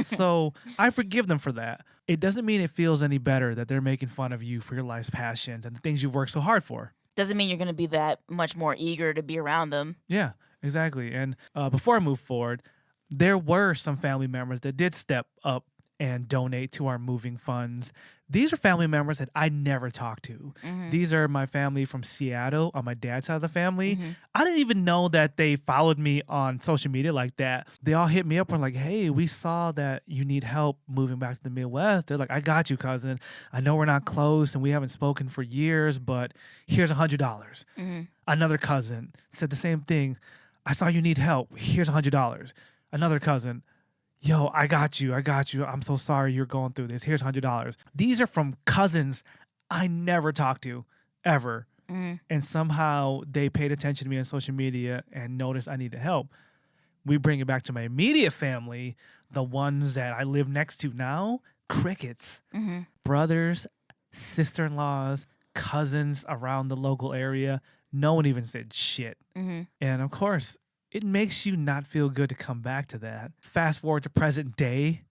So I forgive them for that. It doesn't mean it feels any better that they're making fun of you for your life's passions and the things you've worked so hard for. Doesn't mean you're going to be that much more eager to be around them. Yeah, exactly. And before I move forward, there were some family members that did step up and donate to our moving funds. These are family members that I never talked to. Mm-hmm. These are my family from Seattle on my dad's side of the family. Mm-hmm. I didn't even know that they followed me on social media like that. They all hit me up and were like, hey, we saw that you need help moving back to the Midwest. They're like, I got you, cousin. I know we're not close and we haven't spoken for years, but here's $100. Mm-hmm. Another cousin said the same thing. I saw you need help. Here's $100. Another cousin, yo, I got you. I'm so sorry you're going through this. Here's $100. These are from cousins I never talked to, ever. Mm-hmm. And somehow they paid attention to me on social media and noticed I needed help. We bring it back to my immediate family, the ones that I live next to now, crickets. Mm-hmm. Brothers, sister-in-laws, cousins around the local area. No one even said shit. Mm-hmm. And of course, it makes you not feel good to come back to that. Fast forward to present day,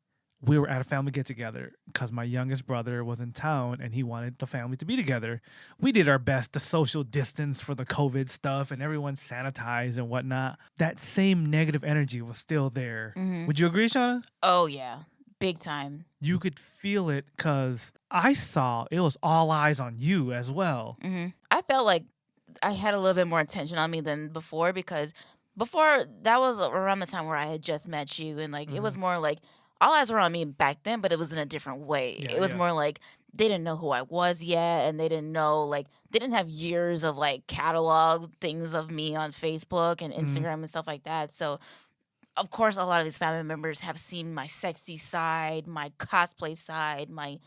we were at a family get-together because my youngest brother was in town and he wanted the family to be together. We did our best to social distance for the COVID stuff and everyone sanitized and whatnot. That same negative energy was still there. Mm-hmm. Would you agree, Shana? Oh, yeah. Big time. You could feel it because I saw it was all eyes on you as well. Mm-hmm. I felt like I had a little bit more attention on me than before, because before, that was around the time where I had just met you, and like it was more like all eyes were on me back then, but it was in a different way. Yeah, it was more like they didn't know who I was yet, and they didn't know, like, they didn't have years of like catalog things of me on Facebook and Instagram and stuff like that. So of course, a lot of these family members have seen my sexy side, my cosplay side, my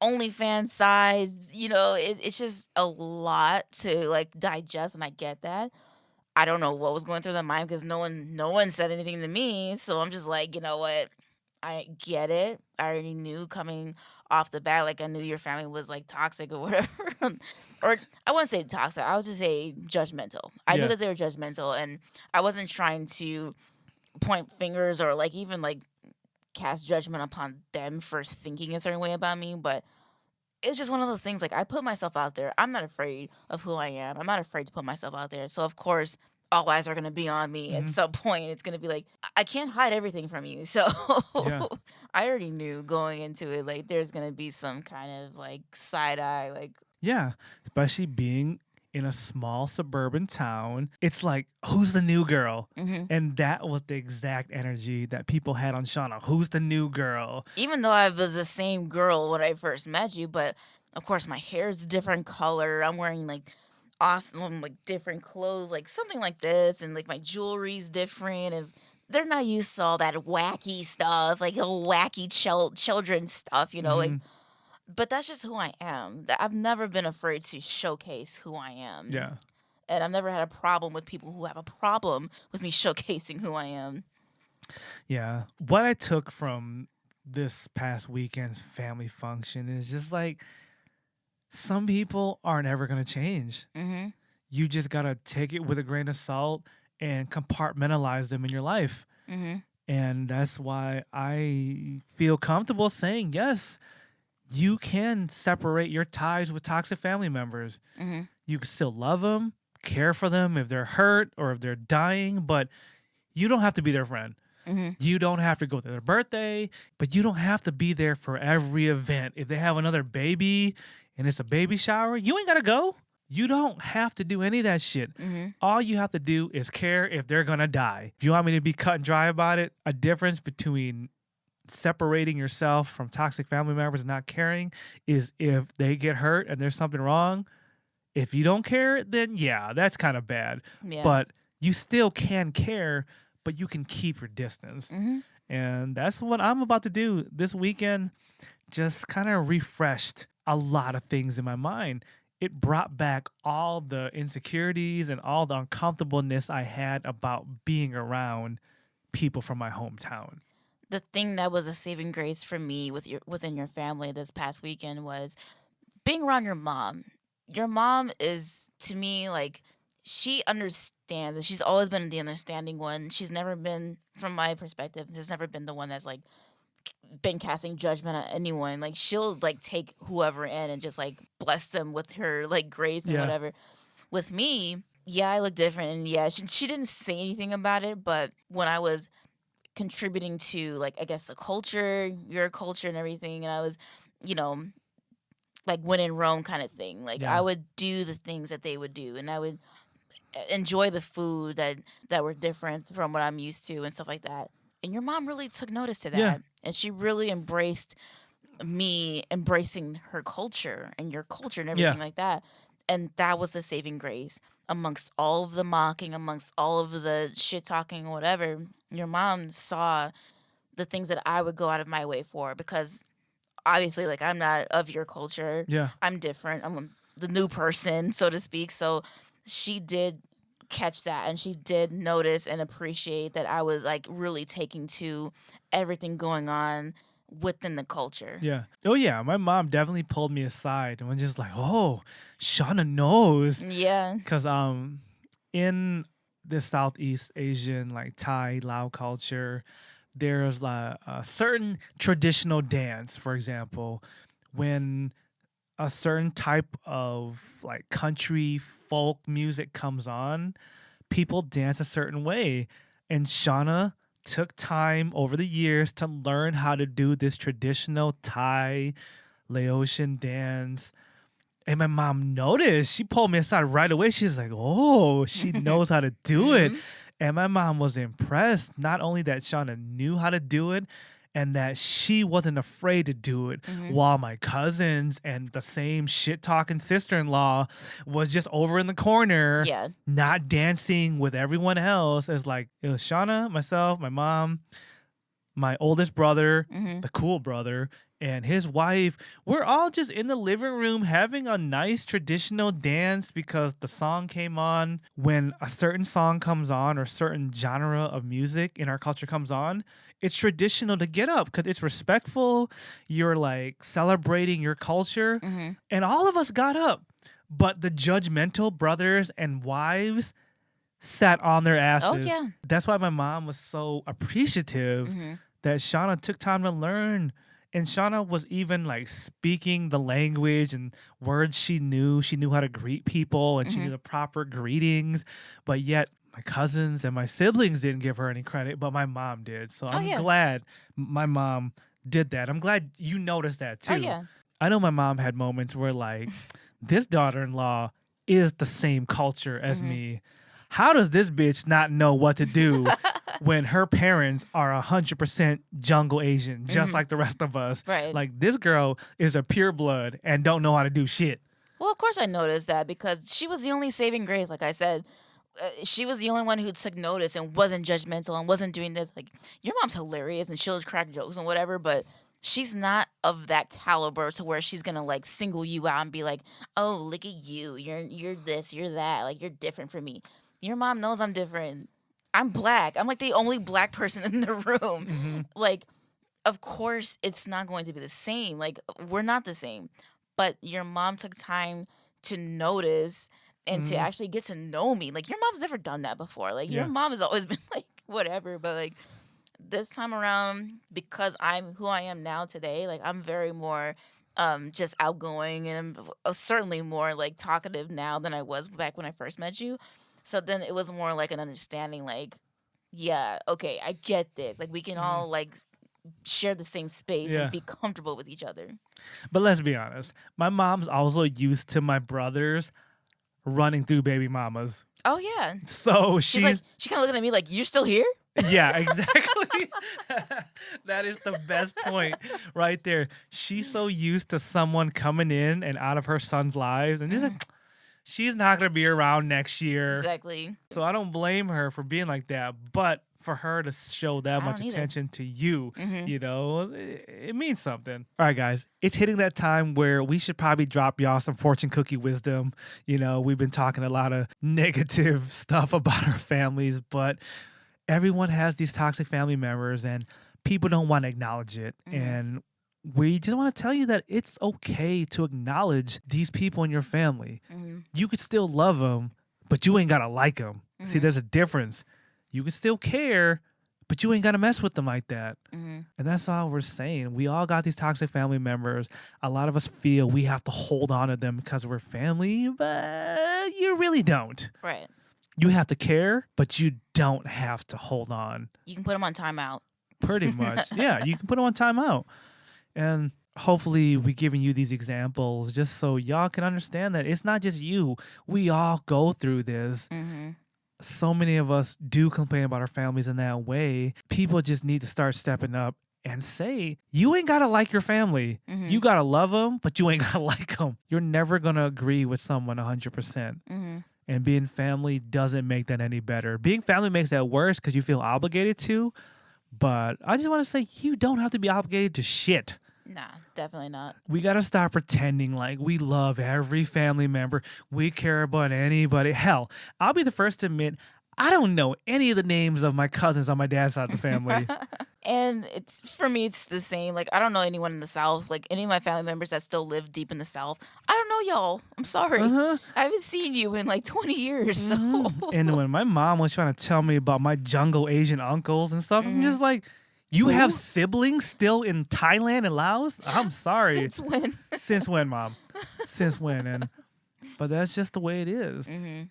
OnlyFans side. You know, it's just a lot to like digest, and I get that. I don't know what was going through their mind because no one said anything to me. So I'm just like, you know what? I get it. I already knew coming off the bat, like I knew your family was like toxic or whatever. Or I wouldn't say toxic. I would just say judgmental. I knew that they were judgmental, and I wasn't trying to point fingers or like even like cast judgment upon them for thinking a certain way about me. But it's just one of those things, like I put myself out there. I'm not afraid of who I am. I'm not afraid to put myself out there. So of course, all eyes are going to be on me at some point. It's going to be like, I can't hide everything from you. So I already knew going into it, like there's going to be some kind of like side eye. Like, yeah, especially being in a small suburban town. It's like, who's the new girl? And that was the exact energy that people had on Shana. Who's the new girl? Even though I was the same girl when I first met you, but of course my hair's a different color. I'm wearing like awesome, like different clothes, like something like this, and like my jewelry's different, and they're not used to all that wacky stuff, like wacky children stuff, you know. Like But that's just who I am. I've never been afraid to showcase who I am. Yeah. And I've never had a problem with people who have a problem with me showcasing who I am. Yeah. What I took from this past weekend's family function is just like some people aren't ever going to change. Mm-hmm. You just got to take it with a grain of salt and compartmentalize them in your life. Mm-hmm. And that's why I feel comfortable saying, yes, you can separate your ties with toxic family members. Mm-hmm. You can still love them, care for them if they're hurt or if they're dying, but you don't have to be their friend. Mm-hmm. You don't have to go to their birthday, but you don't have to be there for every event. If they have another baby and it's a baby shower, you ain't got to go. You don't have to do any of that shit. Mm-hmm. All you have to do is care if they're going to die. If you want me to be cut and dry about it, a difference between separating yourself from toxic family members and not caring is if they get hurt and there's something wrong. If you don't care, then yeah, that's kind of bad. Yeah. But you still can care, but you can keep your distance. Mm-hmm. And that's what I'm about to do this weekend. Just kind of refreshed a lot of things in my mind. It brought back all the insecurities and all the uncomfortableness I had about being around people from my hometown. The thing that was a saving grace for me within your family this past weekend was being around your mom. Your mom is, to me, like, she understands, and she's always been the understanding one. She's never been, from my perspective, has never been the one that's like been casting judgment on anyone. Like, she'll like take whoever in and just like bless them with her like grace and whatever. With me, yeah, I look different, and yeah, she didn't say anything about it, but when I was contributing to, like, I guess the culture, your culture and everything, and I was, like when in Rome kind of thing. Like, I would do the things that they would do, and I would enjoy the food that were different from what I'm used to and stuff like that. And your mom really took notice to that. Yeah. And she really embraced me embracing her culture and your culture and everything like that. And that was the saving grace. Amongst all of the mocking, amongst all of the shit talking or whatever, your mom saw the things that I would go out of my way for, because obviously, like, I'm not of your culture. Yeah. I'm different. I'm the new person, so to speak. So she did catch that, and she did notice and appreciate that I was like really taking to everything going on within the culture. Yeah. Oh yeah, my mom definitely pulled me aside and was just like, "Oh, Shana knows." Yeah. Because in the Southeast Asian, like Thai, Lao culture, there's a certain traditional dance. For example, when a certain type of like country folk music comes on, people dance a certain way. And Shauna took time over the years to learn how to do this traditional Thai Laotian dance. And my mom noticed. She pulled me aside right away. She's like, oh, she knows how to do it. And my mom was impressed. Not only that Shauna knew how to do it, and that she wasn't afraid to do it, while my cousins and the same shit-talking sister-in-law was just over in the corner, not dancing with everyone else. It was Shauna, myself, my mom, my oldest brother, the cool brother, and his wife. We're all just in the living room having a nice traditional dance because the song came on. When a certain song comes on or certain genre of music in our culture comes on, it's traditional to get up because it's respectful. You're like celebrating your culture. And all of us got up. But the judgmental brothers and wives sat on their asses. Oh, yeah. That's why my mom was so appreciative that Shauna took time to learn. And Shauna was even like speaking the language and words she knew. She knew how to greet people and she knew the proper greetings. But yet my cousins and my siblings didn't give her any credit, but my mom did. So I'm glad my mom did that. I'm glad you noticed that too. Oh, yeah. I know my mom had moments where like, this daughter-in-law is the same culture as me. How does this bitch not know what to do when her parents are 100% jungle Asian, just like the rest of us? Right. Like, this girl is a pure blood and don't know how to do shit. Well, of course I noticed that because she was the only saving grace, like I said. She was the only one who took notice and wasn't judgmental and wasn't doing this. Like, your mom's hilarious and she'll crack jokes and whatever, but she's not of that caliber to where she's gonna like single you out and be like, oh, look at you, you're this, you're that, like you're different from me. Your mom knows I'm different. I'm black. I'm like the only black person in the room. Mm-hmm. Like, of course it's not going to be the same. Like, we're not the same. But your mom took time to notice and to actually get to know me. Like, your mom's never done that before. Like, your mom has always been like, whatever. But, like, this time around, because I'm who I am now today, like, I'm very more just outgoing, and I'm certainly more, like, talkative now than I was back when I first met you. So then it was more like an understanding, like, yeah, okay, I get this. Like, we can all, like, share the same space and be comfortable with each other. But let's be honest. My mom's also used to my brothers running through baby mamas. Oh, yeah. So she's like, she kind of looking at me like, you're still here? Yeah, exactly. That is the best point right there. She's so used to someone coming in and out of her son's lives, and just like, she's not going to be around next year. Exactly. So I don't blame her for being like that. But for her to show that much attention to you, you know, it means something. All right, guys, it's hitting that time where we should probably drop y'all some fortune cookie wisdom. You know, we've been talking a lot of negative stuff about our families, but everyone has these toxic family members and people don't want to acknowledge it. And we just want to tell you that it's okay to acknowledge these people in your family. You could still love them, but you ain't got to like them. See, there's a difference. You can still care, but you ain't got to mess with them like that. And that's all we're saying. We all got these toxic family members. A lot of us feel we have to hold on to them because we're family, but you really don't. Right. You have to care, but you don't have to hold on. You can put them on timeout. Pretty much. Yeah, you can put them on timeout. And hopefully we're giving you these examples just so y'all can understand that it's not just you. We all go through this. So many of us do complain about our families in that way. People just need to start stepping up and say, you ain't got to like your family. You got to love them, but you ain't got to like them. You're never going to agree with someone 100%. And being family doesn't make that any better. Being family makes that worse because you feel obligated to. But I just want to say, you don't have to be obligated to shit. Nah, definitely not. We got to stop pretending like we love every family member. We care about anybody. Hell, I'll be the first to admit, I don't know any of the names of my cousins on my dad's side of the family. And for me, it's the same. Like, I don't know anyone in the South. Like, any of my family members that still live deep in the South, I don't know y'all. I'm sorry. I haven't seen you in like 20 years. So. And when my mom was trying to tell me about my jungle Asian uncles and stuff, I'm just like, you have siblings still in Thailand and Laos? I'm sorry. Since when? Since when, Mom? Since when? But that's just the way it is.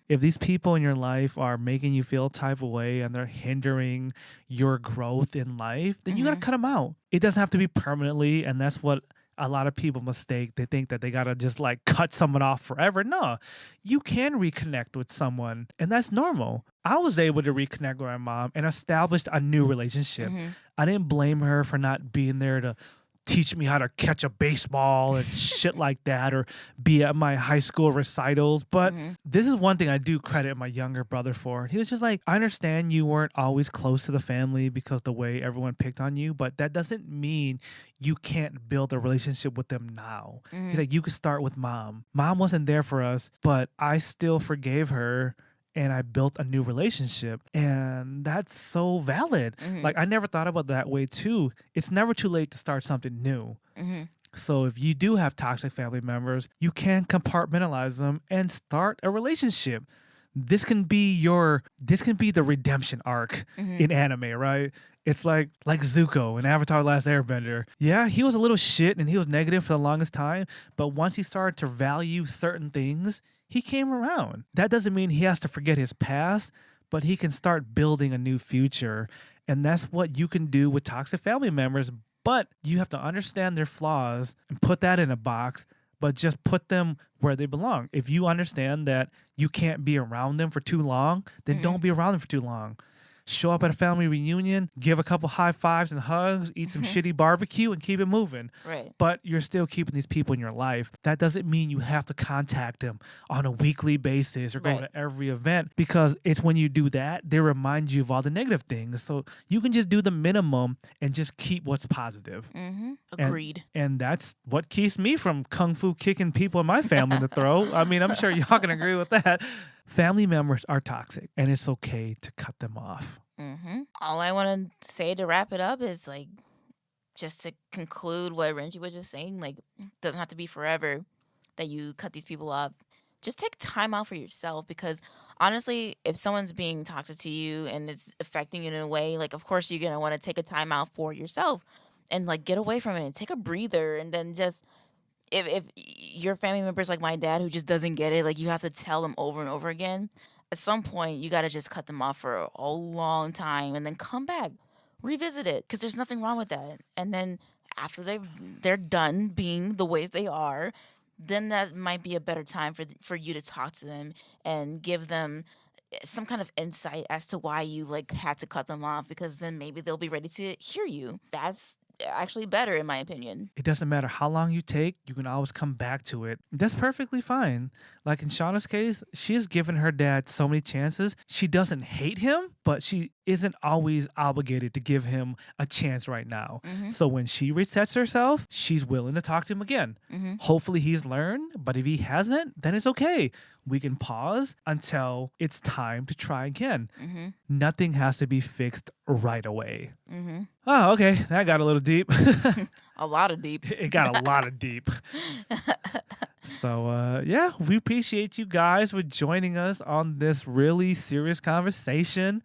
If these people in your life are making you feel a type of way and they're hindering your growth in life, then you got to cut them out. It doesn't have to be permanently, and that's what a lot of people mistake. They think that they got to just like cut someone off forever. No, you can reconnect with someone, and that's normal. I was able to reconnect with my mom and established a new relationship. I didn't blame her for not being there to teach me how to catch a baseball and shit like that, or be at my high school recitals. But this is one thing I do credit my younger brother for. He was just like, I understand you weren't always close to the family because the way everyone picked on you, but that doesn't mean you can't build a relationship with them now. He's like, you could start with mom. Mom wasn't there for us, but I still forgave her. And I built a new relationship. And that's so valid. Like, I never thought about that way, too. It's never too late to start something new. So if you do have toxic family members, you can compartmentalize them and start a relationship. This can be the redemption arc in anime, right? It's like Zuko in Avatar: The Last Airbender. Yeah, he was a little shit and he was negative for the longest time. But once he started to value certain things, he came around. That doesn't mean he has to forget his past, but he can start building a new future. And that's what you can do with toxic family members. But you have to understand their flaws and put that in a box, but just put them where they belong. If you understand that you can't be around them for too long, then don't be around them for too long. show up at a family reunion, give a couple high fives and hugs, eat some shitty barbecue, and keep it moving. Right. But you're still keeping these people in your life. That doesn't mean you have to contact them on a weekly basis or go to every event, because it's when you do that, they remind you of all the negative things. So you can just do the minimum and just keep what's positive. Agreed. And that's what keeps me from kung fu kicking people in my family in the throat. I mean, I'm sure y'all can agree with that. Family members are toxic, and it's okay to cut them off. All I want to say to wrap it up is, like, just to conclude what Renji was just saying, like, it doesn't have to be forever that you cut these people off. Just take time out for yourself, because honestly, if someone's being toxic to you and it's affecting you in a way, like, of course you're going to want to take a time out for yourself and, like, get away from it, take a breather, and then just, if your family members like my dad who just doesn't get it, like, you have to tell them over and over again, at some point you got to just cut them off for a long time and then come back, revisit it, because there's nothing wrong with that. And then after they're done being the way they are, then that might be a better time for you to talk to them and give them some kind of insight as to why you, like, had to cut them off, because then maybe they'll be ready to hear you. That's actually better, in my opinion. It doesn't matter how long you take, you can always come back to it. That's perfectly fine. Like in Shana's case, she has given her dad so many chances. She doesn't hate him, but she isn't always obligated to give him a chance right now. So when she resets herself, she's willing to talk to him again. Hopefully he's learned, but if he hasn't, then it's okay. We can pause until it's time to try again. Nothing has to be fixed right away. Oh, okay. That got a little deep. A lot of deep. It got a lot of deep. So, yeah, we appreciate you guys for joining us on this really serious conversation.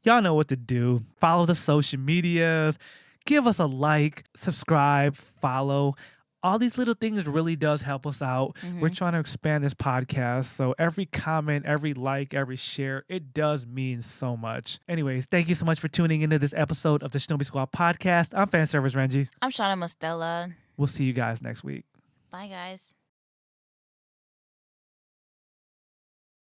Y'all know what to do. Follow the social medias. Give us a like, subscribe, follow. All these little things really does help us out. We're trying to expand this podcast. So every comment, every like, every share, it does mean so much. Anyways, thank you so much for tuning into this episode of the Shinobi Squad Podcast. I'm Fan Service Renji. I'm Shana Mostella. We'll see you guys next week. Bye, guys.